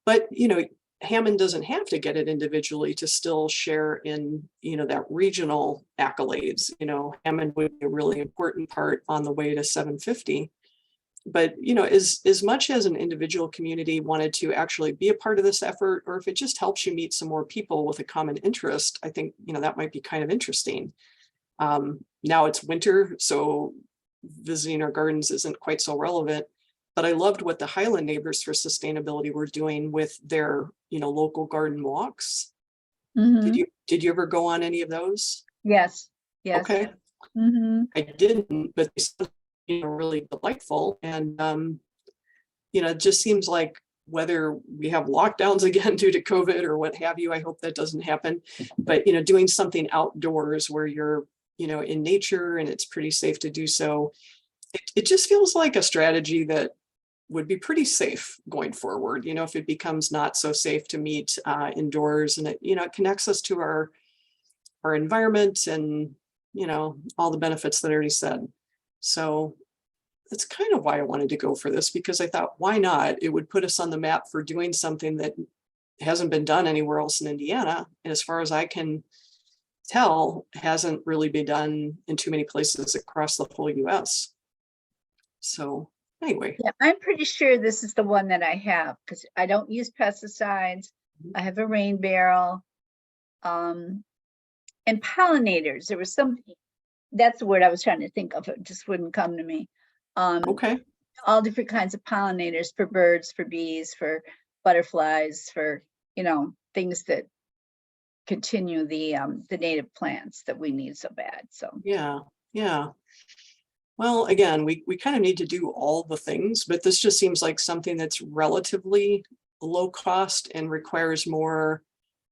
But, Hammond doesn't have to get it individually to still share in, that regional accolades. Hammond would be a really important part on the way to 750. But, as much as an individual community wanted to actually be a part of this effort, or if it just helps you meet some more people with a common interest, I think, that might be kind of interesting. Now it's winter, so visiting our gardens isn't quite so relevant, but I loved what the Highland Neighbors for Sustainability were doing with their, local garden walks. Mhm. Did you ever go on any of those? Yes. Yes. Okay. Mhm. I didn't, but they sounded, really delightful. And, it just seems like whether we have lockdowns again due to COVID or what have you, I hope that doesn't happen. But, doing something outdoors where you're, in nature and it's pretty safe to do so, it just feels like a strategy that would be pretty safe going forward. If it becomes not so safe to meet indoors, and it connects us to our environment and, all the benefits that I already said. So that's kind of why I wanted to go for this, because I thought, why not? It would put us on the map for doing something that hasn't been done anywhere else in Indiana. And as far as I can tell, hasn't really been done in too many places across the whole US. So anyway. Yeah, I'm pretty sure this is the one that I have because I don't use pesticides. I have a rain barrel. And pollinators. There was some, that's the word I was trying to think of. It just wouldn't come to me. Okay. All different kinds of pollinators for birds, for bees, for butterflies, for, things that continue the native plants that we need so bad. So Yeah. Well, again, we kind of need to do all the things, but this just seems like something that's relatively low cost and requires more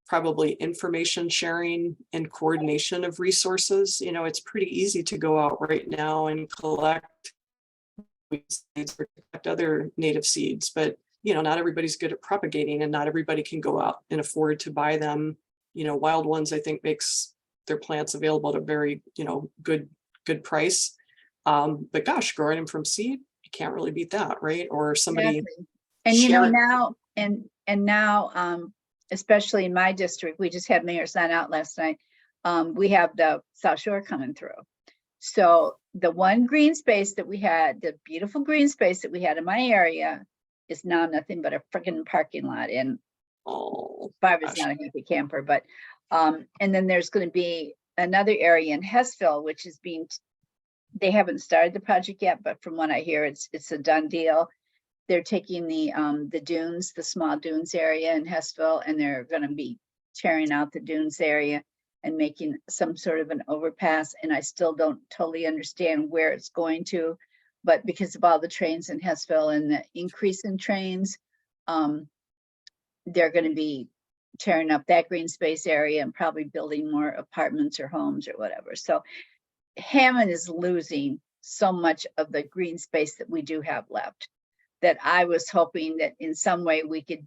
probably information sharing and coordination of resources. It's pretty easy to go out right now and collect seeds or collect other native seeds, but not everybody's good at propagating, and not everybody can go out and afford to buy them. Wild Ones, I think, makes their plants available at a very, good price. But gosh, growing them from seed, you can't really beat that, right? Or somebody. exactly. And now, especially in my district, we just had Mayor's Night Out last night. We have the South Shore coming through. So the one green space that we had, the beautiful green space that we had in my area, is now nothing but a freaking parking lot. And Barbara's not a happy camper, but and then there's going to be another area in Hessville, which is they haven't started the project yet, but from what I hear, it's a done deal. They're taking the dunes, the small dunes area in Hessville, and they're going to be tearing out the dunes area and making some sort of an overpass. And I still don't totally understand where it's going to, but because of all the trains in Hessville and the increase in trains, they're going to be tearing up that green space area and probably building more apartments or homes or whatever. So Hammond is losing so much of the green space that we do have left, that I was hoping that in some way we could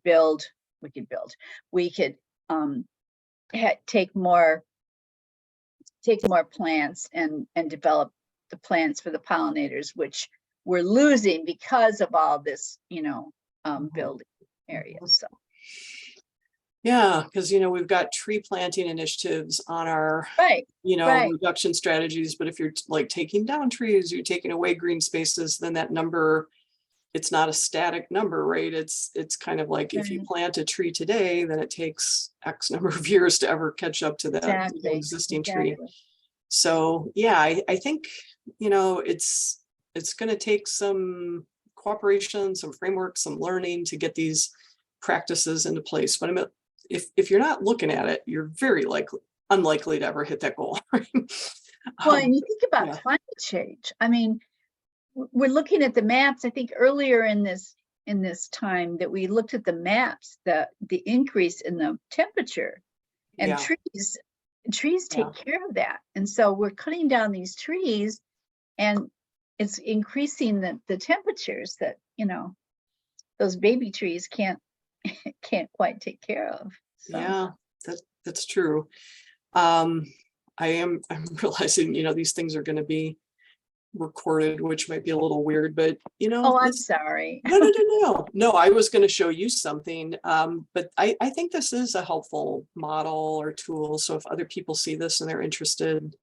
take more take more plants and develop the plants for the pollinators, which we're losing because of all this, building areas. So. Yeah, because we've got tree planting initiatives on our Right. Right. reduction strategies, but if you're like taking down trees, you're taking away green spaces, then that number, it's not a static number, right? It's kind of like if you plant a tree today, then it takes X number of years to ever catch up to that existing tree. So yeah, I think it's going to take some cooperation, some framework, some learning to get these practices into place. But if you're not looking at it, you're very unlikely to ever hit that goal. Well, and you think about climate change. I mean, we're looking at the maps. I think earlier in this time that we looked at the maps, the increase in the temperature, and trees take care of that. And so we're cutting down these trees, and it's increasing the temperatures that those baby trees can't quite take care of. So. Yeah, that's true. I'm realizing these things are going to be recorded, which might be a little weird, but Oh, I'm sorry. No, I was going to show you something, but I think this is a helpful model or tool. So if other people see this and they're interested,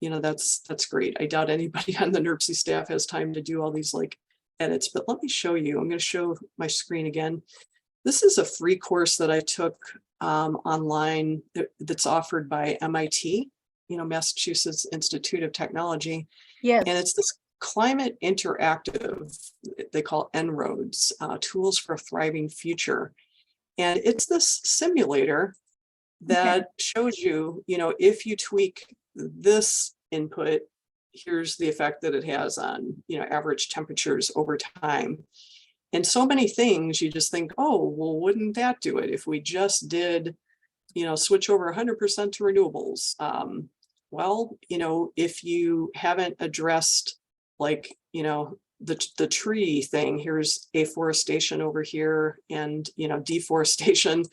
that's great. I doubt anybody on the NERPC staff has time to do all these edits, but let me show you. I'm going to show my screen again. This is a free course that I took online that's offered by MIT, Massachusetts Institute of Technology. Yes. And it's this climate interactive, they call En-ROADS, Tools for a Thriving Future. And it's this simulator that shows you, if you tweak this input, here's the effect that it has on, average temperatures over time. And so many things you just think, oh, well, wouldn't that do it if we just did, switch over 100% to renewables? Well, if you haven't addressed the tree thing, here's afforestation over here and, deforestation.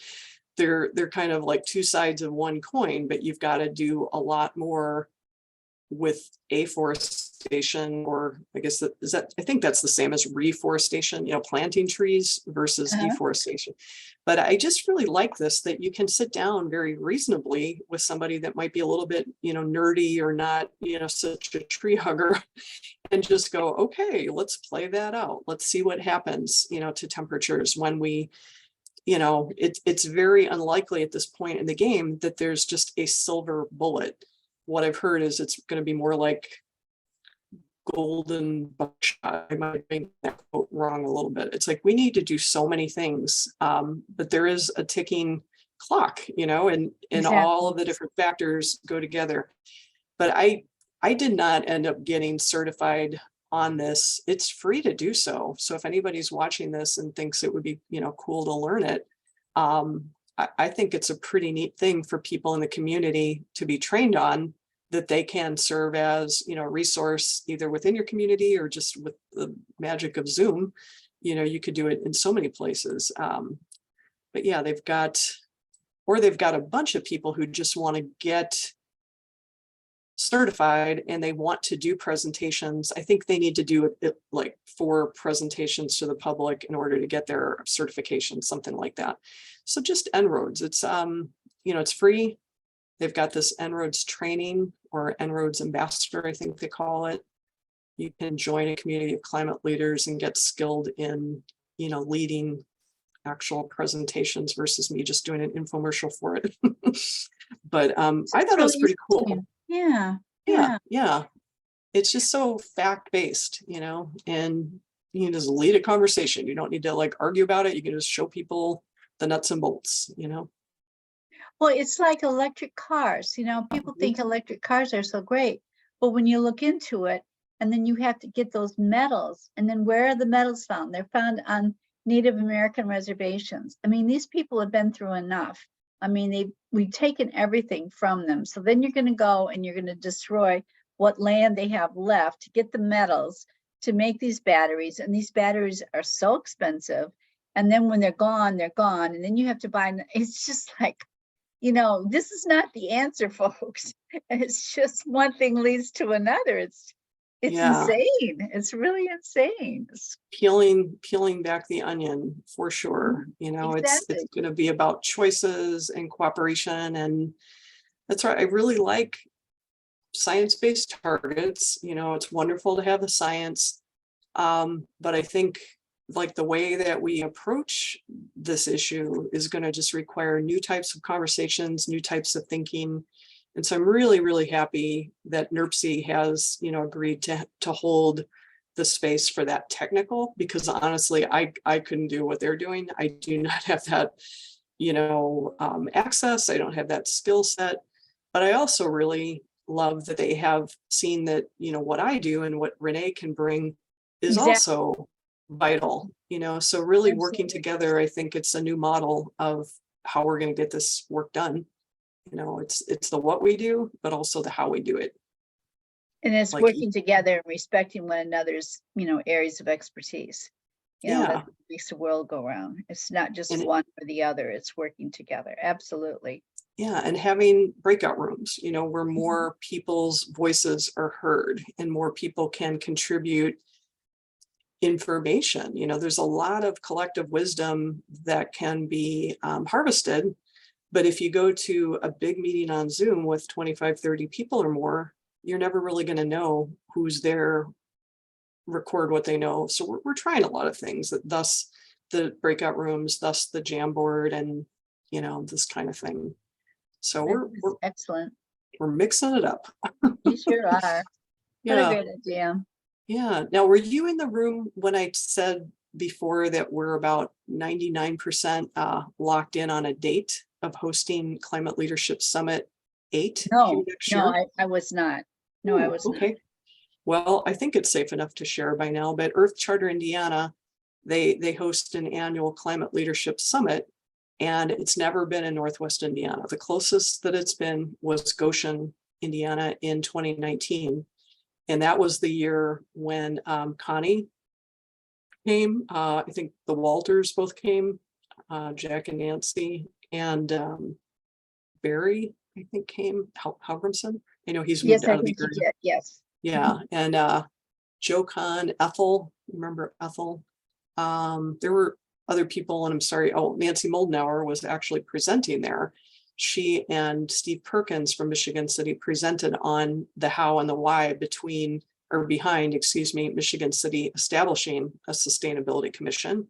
They're kind of like two sides of one coin, but you've got to do a lot more with afforestation, or I guess I think that's the same as reforestation, planting trees versus deforestation. But I just really like this, that you can sit down very reasonably with somebody that might be a little bit, nerdy or not, such a tree hugger, and just go, okay, let's play that out. Let's see what happens, to temperatures when we, it's very unlikely at this point in the game that there's just a silver bullet. What I've heard is it's going to be more like golden buckshot. I might make that quote wrong a little bit. It's like we need to do so many things, but there is a ticking clock, and all of the different factors go together. But I did not end up getting certified on this. It's free to do so. So if anybody's watching this and thinks it would be, cool to learn it, I think it's a pretty neat thing for people in the community to be trained on, that they can serve as, a resource either within your community or just with the magic of Zoom. You could do it in so many places. But yeah, they've got a bunch of people who just want to get certified and they want to do presentations. I think they need to do it like 4 presentations to the public in order to get their certification, something like that. So just En-ROADS, it's it's free. They've got this En-ROADS training, or En-ROADS ambassador, I think they call it. You can join a community of climate leaders and get skilled in, leading actual presentations versus me just doing an infomercial for it. But I thought it was pretty cool. Yeah. It's just so fact-based, and you can just lead a conversation. You don't need to argue about it. You can just show people the nuts and bolts, Well, it's like electric cars. People think electric cars are so great, but when you look into it, and then you have to get those metals, and then where are the metals found? They're found on Native American reservations. I mean, these people have been through enough. I mean, we've taken everything from them. So then you're going to go and you're going to destroy what land they have left to get the metals to make these batteries. And these batteries are so expensive. And then when they're gone, they're gone. And then you have to buy, it's just like, this is not the answer, folks. It's just one thing leads to another. It's Yeah. insane. It's really insane. Peeling back the onion for sure. It's Exactly. going to be about choices and cooperation. And that's right. I really like science-based targets. It's wonderful to have the science. But I think like the way that we approach this issue is going to just require new types of conversations, new types of thinking. And so I'm really, really happy that NERPC has, agreed to hold the space for that technical, because honestly, I couldn't do what they're doing. I do not have that, access. I don't have that skill set, but I also really love that they have seen that, what I do and what Renee can bring is Exactly. also vital, so really working Absolutely. together, I think it's a new model of how we're going to get this work done. It's the what we do, but also the how we do it. And it's Like, working together and respecting one another's, areas of expertise. Yeah. That makes the world go round. It's not just And one or the other, it's working together. Absolutely. yeah, and having breakout rooms, where Mm-hmm. more people's voices are heard and more people can contribute information. There's a lot of collective wisdom that can be harvested. But if you go to a big meeting on Zoom with 25, 30 people or more, you're never really going to know who's there, record what they know. So we're trying a lot of things, thus the breakout rooms, thus the Jamboard, and this kind of thing. So we're excellent. We're mixing it up. You sure are. What a great idea. Yeah. Now, were you in the room when I said before that we're about 99% locked in on a date of hosting Climate Leadership Summit 8 No, next no, year? I was not. No, I was not. Okay. Well, I think it's safe enough to share by now, but Earth Charter Indiana, they host an annual Climate Leadership Summit, and it's never been in Northwest Indiana. The closest that it's been was Goshen, Indiana in 2019. And that was the year when Connie came. I think the Walters both came, Jack and Nancy, and Barry, I think, came. Halgrimson. I know he's moved Yes, I out of the think you area. did. Yes. Yeah, and Joe Kahn, Ethel, remember Ethel? There were other people, and I'm sorry. Oh, Nancy Moldenauer was actually presenting there. She and Steve Perkins from Michigan City presented on the how and the why behind, Michigan City establishing a sustainability commission.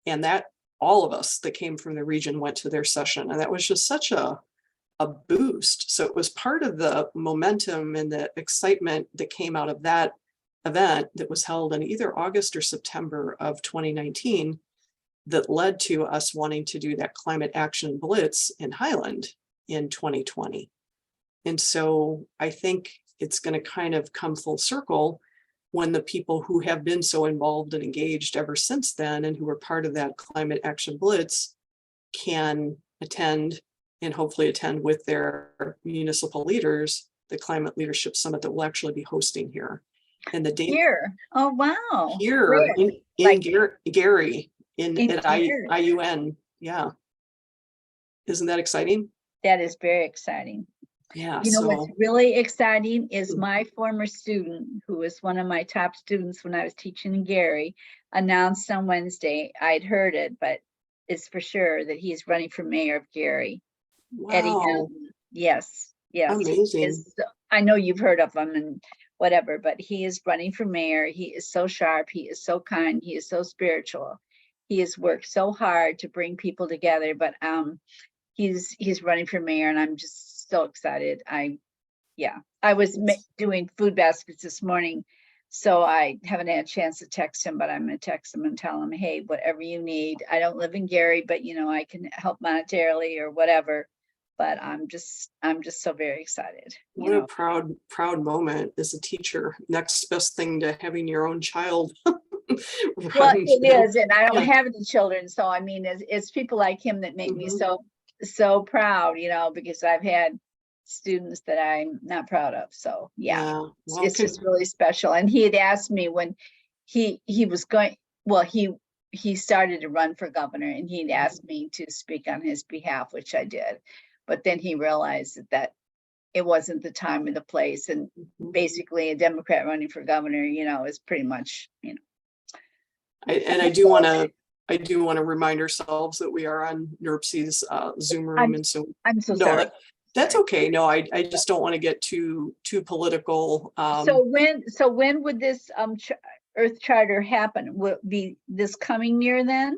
And that all of us that came from the region went to their session. And that was just such a boost. So it was part of the momentum and the excitement that came out of that event that was held in either August or September of 2019 that led to us wanting to do that climate action blitz in Highland in 2020. And so I think it's going to kind of come full circle when the people who have been so involved and engaged ever since then and who were part of that climate action blitz can attend and hopefully attend with their municipal leaders the Climate Leadership Summit that we'll actually be hosting here. And the date here. Oh, wow. here Where? in Like- Gary at Gary. IUN. Yeah. Isn't that exciting? That is very exciting. Yeah. What's really exciting is my former student, who was one of my top students when I was teaching in Gary, announced on Wednesday, I'd heard it, but it's for sure that he's running for mayor of Gary. Eddie Wow. Hamilton. Yes. Amazing. I know you've heard of him and whatever, but he is running for mayor. He is so sharp. He is so kind. He is so spiritual. He has worked so hard to bring people together, but he's running for mayor, and I'm just so excited. I was doing food baskets this morning, so I haven't had a chance to text him, but I'm going to text him and tell him, hey, whatever you need. I don't live in Gary, but I can help monetarily or whatever. But I'm just so very excited. What a proud moment as a teacher. Next best thing to having your own child. Well, it is, and I don't have any children, so I mean, it's people like him that make me so proud, because I've had students that I'm not proud of. So Well, it's just really special. And he had asked me when he was going. Well, he started to run for governor, and he'd asked me to speak on his behalf, which I did. but then he realized that it wasn't the time or the place. And basically a Democrat running for governor, is pretty much, I do want to remind ourselves that we are on NERC's Zoom room, and so I'm so no, sorry. that's okay. No, I just don't want to get too political. So when would this Earth Charter happen? Will it be this coming year then?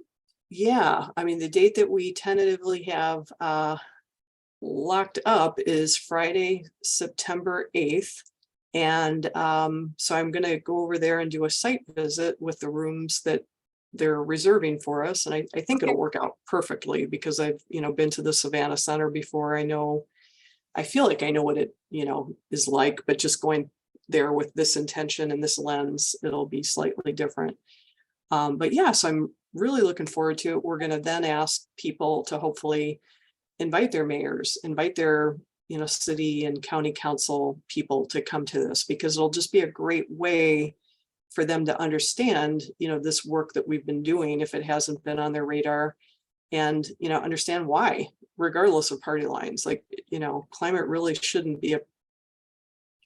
Yeah, I mean, the date that we tentatively have locked up is Friday, September 8th. And so I'm going to go over there and do a site visit with the rooms that they're reserving for us. And I think it'll work out perfectly because I've, been to the Savannah Center before. I feel like I know what it, is like, but just going there with this intention and this lens, it'll be slightly different. But yeah, so I'm really looking forward to it. We're going to then ask people to hopefully invite their mayors, invite their, city and county council people to come to this, because it'll just be a great way for them to understand, this work that we've been doing, if it hasn't been on their radar, and, understand why, regardless of party lines. Like, climate really shouldn't be a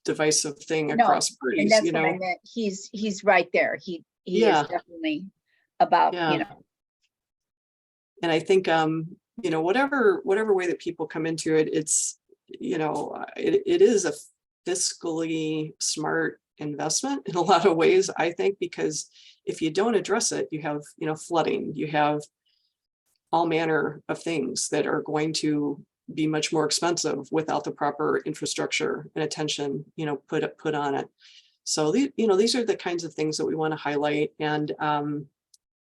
divisive thing across parties. And that's what I meant. He's right there. He is definitely about, And I think, whatever way that people come into it, it's, it is a fiscally smart investment in a lot of ways, I think, because if you don't address it, you have, flooding, you have all manner of things that are going to be much more expensive without the proper infrastructure and attention, put on it. So these are the kinds of things that we want to highlight. And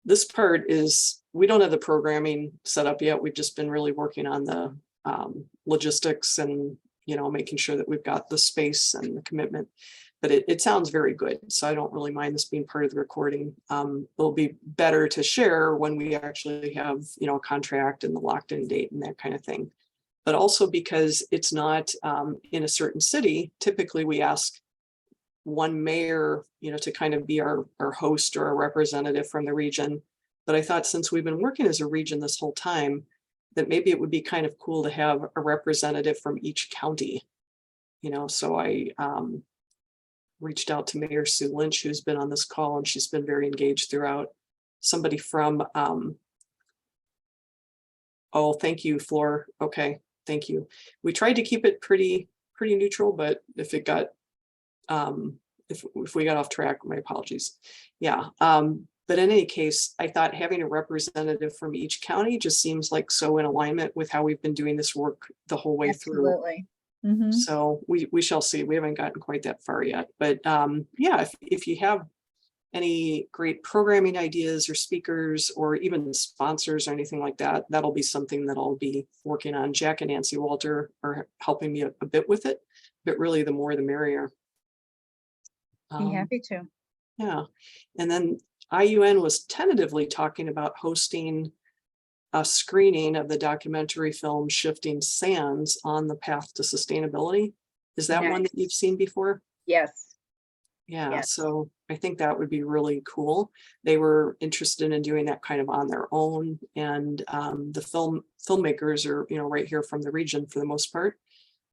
this part is, we don't have the programming set up yet. We've just been really working on the logistics and, making sure that we've got the space and the commitment. But it sounds very good. So I don't really mind this being part of the recording. It'll be better to share when we actually have, a contract and the locked in date and that kind of thing. But also because it's not in a certain city, typically we ask one mayor, to kind of be our host or a representative from the region. But I thought, since we've been working as a region this whole time, that maybe it would be kind of cool to have a representative from each county. So I reached out to Mayor Sue Lynch, who's been on this call, and she's been very engaged throughout. Somebody from, oh, thank you, Floor. Okay, thank you. We tried to keep it pretty neutral, but if it got, if we got off track, my apologies. Yeah. But in any case, I thought having a representative from each county just seems like so in alignment with how we've been doing this work the whole way through. Absolutely. Mm-hmm. So we shall see. We haven't gotten quite that far yet. But yeah, if you have any great programming ideas or speakers or even sponsors or anything like that, that'll be something that I'll be working on. Jack and Nancy Walter are helping me a bit with it, but really the more the merrier. Be happy to. Yeah. And then IUN was tentatively talking about hosting a screening of the documentary film Shifting Sands on the Path to Sustainability. Is that one that you've seen before? Yes. Yeah, Yes. so I think that would be really cool. They were interested in doing that kind of on their own, and the filmmakers are, right here from the region for the most part.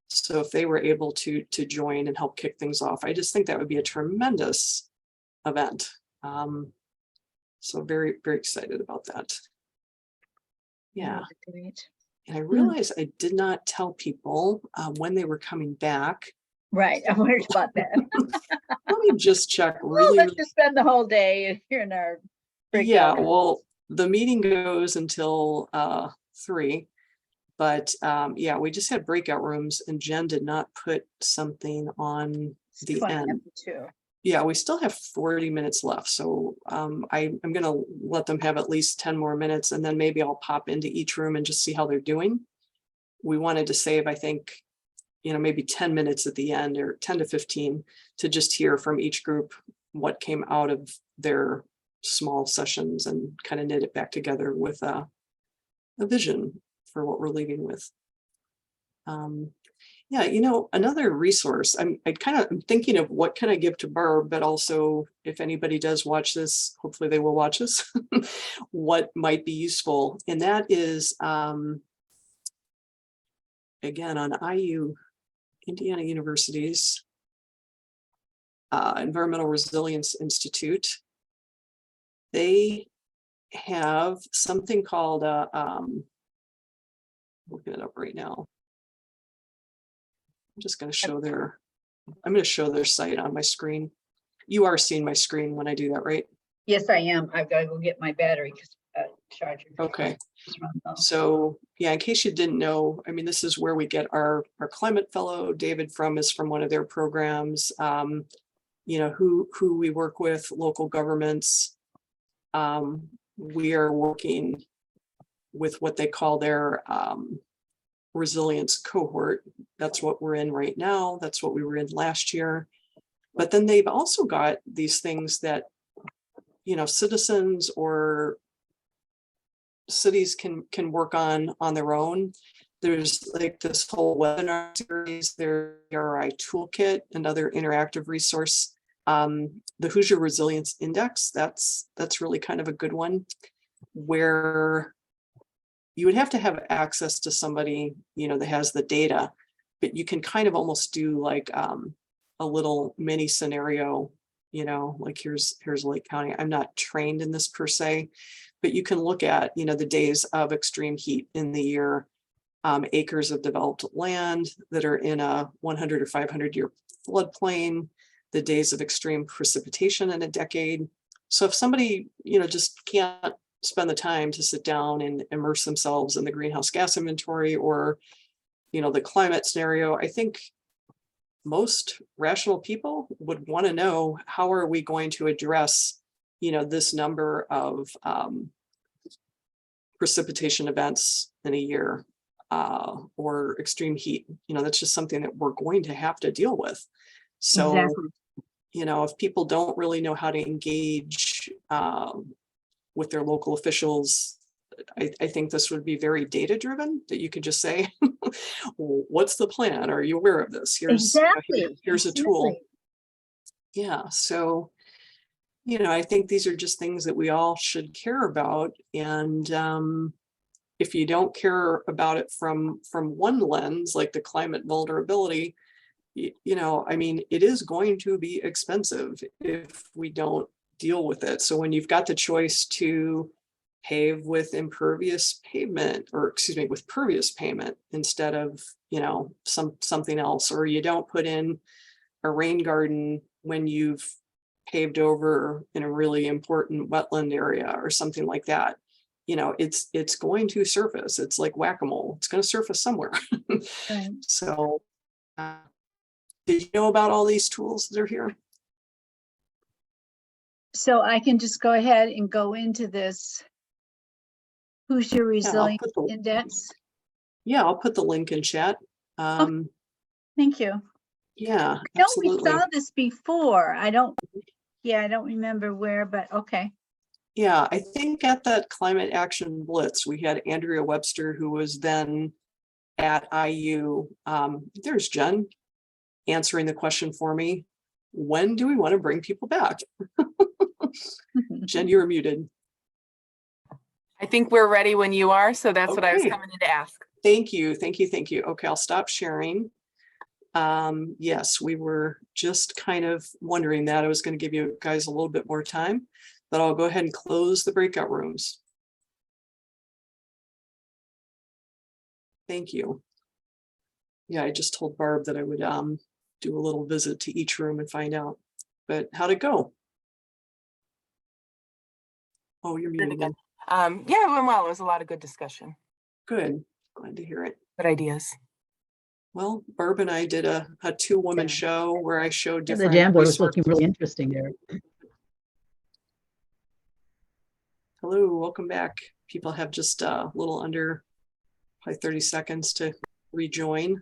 So if they were able to join and help kick things off, I just think that would be a tremendous event. So very, very excited about that. Yeah. Great. And I realized I did not tell people when they were coming back. Right. I wondered about that. Let me just check. Well, let's just spend the whole day here in our breakout. Yeah, well, the meeting goes until 3. But yeah, we just had breakout rooms, and Jen did not put something on the end. Yeah, we still have 40 minutes left. So I'm going to let them have at least 10 more minutes, and then maybe I'll pop into each room and just see how they're doing. We wanted to save, I think, maybe 10 minutes at the end, or 10 to 15, to just hear from each group what came out of their small sessions and kind of knit it back together with a vision for what we're leaving with. Yeah, another resource, I'm thinking of what can I give to Barb, but also if anybody does watch this, hopefully they will watch this, what might be useful. And that is again, on IU, Indiana University's Environmental Resilience Institute, they have something called I'm looking it up right now. I'm just going to show their site on my screen. You are seeing my screen when I do that, right? Yes, I am. I've got to go get my battery because charger. Okay. So yeah, in case you didn't know, I mean, this is where we get our climate fellow. David is from one of their programs. You know, who we work with, local governments. We are working with what they call their resilience cohort. That's what we're in right now. That's what we were in last year. But then they've also got these things that, you know, citizens or cities can work on their own. There's like this whole webinar series, their RI toolkit, another interactive resource. The Hoosier Resilience Index, that's really kind of a good one, where you would have to have access to somebody, you know, that has the data, but you can kind of almost do like a little mini scenario, you know, like here's Lake County. I'm not trained in this per se, but you can look at, you know, the days of extreme heat in the year, acres of developed land that are in a 100 or 500 year floodplain, the days of extreme precipitation in a decade. So if somebody, you know, just can't spend the time to sit down and immerse themselves in the greenhouse gas inventory or, you know, the climate scenario, I think most rational people would want to know, how are we going to address, you know, this number of precipitation events in a year or extreme heat? You know, that's just something that we're going to have to deal with. So, Exactly. you know, if people don't really know how to engage with their local officials, I think this would be very data driven, that you could just say, well, what's the plan? Are you aware of this? Here's a tool. Yeah. So, you know, I think these are just things that we all should care about. And if you don't care about it from one lens, like the climate vulnerability, you know, I mean, it is going to be expensive if we don't deal with it. So when you've got the choice to pave with impervious pavement, or excuse me, with pervious pavement instead of, you know, something else, or you don't put in a rain garden when you've paved over in a really important wetland area or something like that, you know, it's going to surface. It's like whack-a-mole. It's going to surface somewhere. Right. So did you know about all these tools that are here? So I can just go ahead and go into this Hoosier Resilience Index. Yeah, I'll put the link in chat. Thank you. Yeah, I know absolutely. we saw this before. I don't remember where, but okay. Yeah, I think at that Climate Action Blitz, we had Andrea Webster, who was then at IU. There's Jen answering the question for me. When do we want to bring people back? Jen, you're muted. I think we're ready when you are, so that's what I was Okay. coming in to ask. Thank you. Okay, I'll stop sharing. Yes, we were just kind of wondering that. I was going to give you guys a little bit more time, but I'll go ahead and close the breakout rooms. Thank you. Yeah, I just told Barb that I would do a little visit to each room and find out, but how'd it go? Oh, you're muted again. Yeah, it went well. It was a lot of good discussion. Good. Glad to hear it. Good ideas. Well, Barb and I did a 2-woman show where I showed different. The Jamboard was looking really interesting there. Hello, welcome back. People have just a little under probably 30 seconds to rejoin,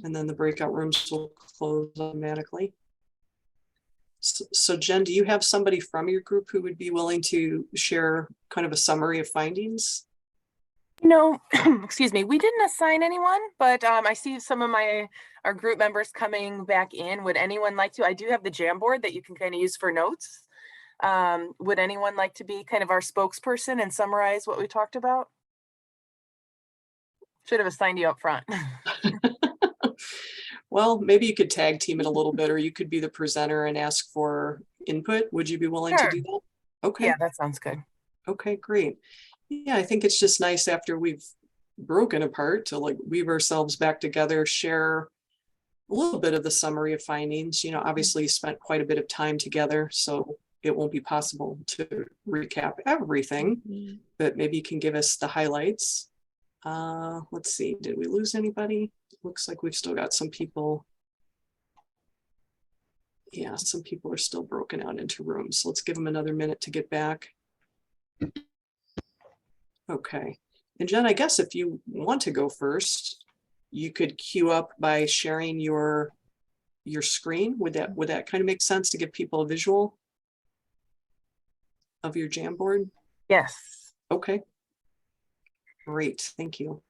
and then the breakout rooms will close automatically. So Jen, do you have somebody from your group who would be willing to share kind of a summary of findings? No, excuse me, we didn't assign anyone, but I see some of our group members coming back in. Would anyone like to? I do have the Jamboard that you can kind of use for notes. Would anyone like to be kind of our spokesperson and summarize what we talked about? Should have assigned you up front. Well, maybe you could tag team it a little bit, or you could be the presenter and ask for input. Would you be willing to Sure. do that? Okay. Yeah, that sounds good. Okay, great. Yeah, I think it's just nice after we've broken apart to like weave ourselves back together, share a little bit of the summary of findings. You know, obviously you spent quite a bit of time together, so it won't be possible to recap everything, but maybe you can give us the highlights. Let's see, did we lose anybody? Looks like we've still got some people. Yeah, some people are still broken out into rooms. So let's give them another minute to get back. Okay. And Jen, I guess if you want to go first, you could queue up by sharing your screen. Would that kind of make sense to give people a visual of your Jamboard? Yes. Okay. Great, thank you.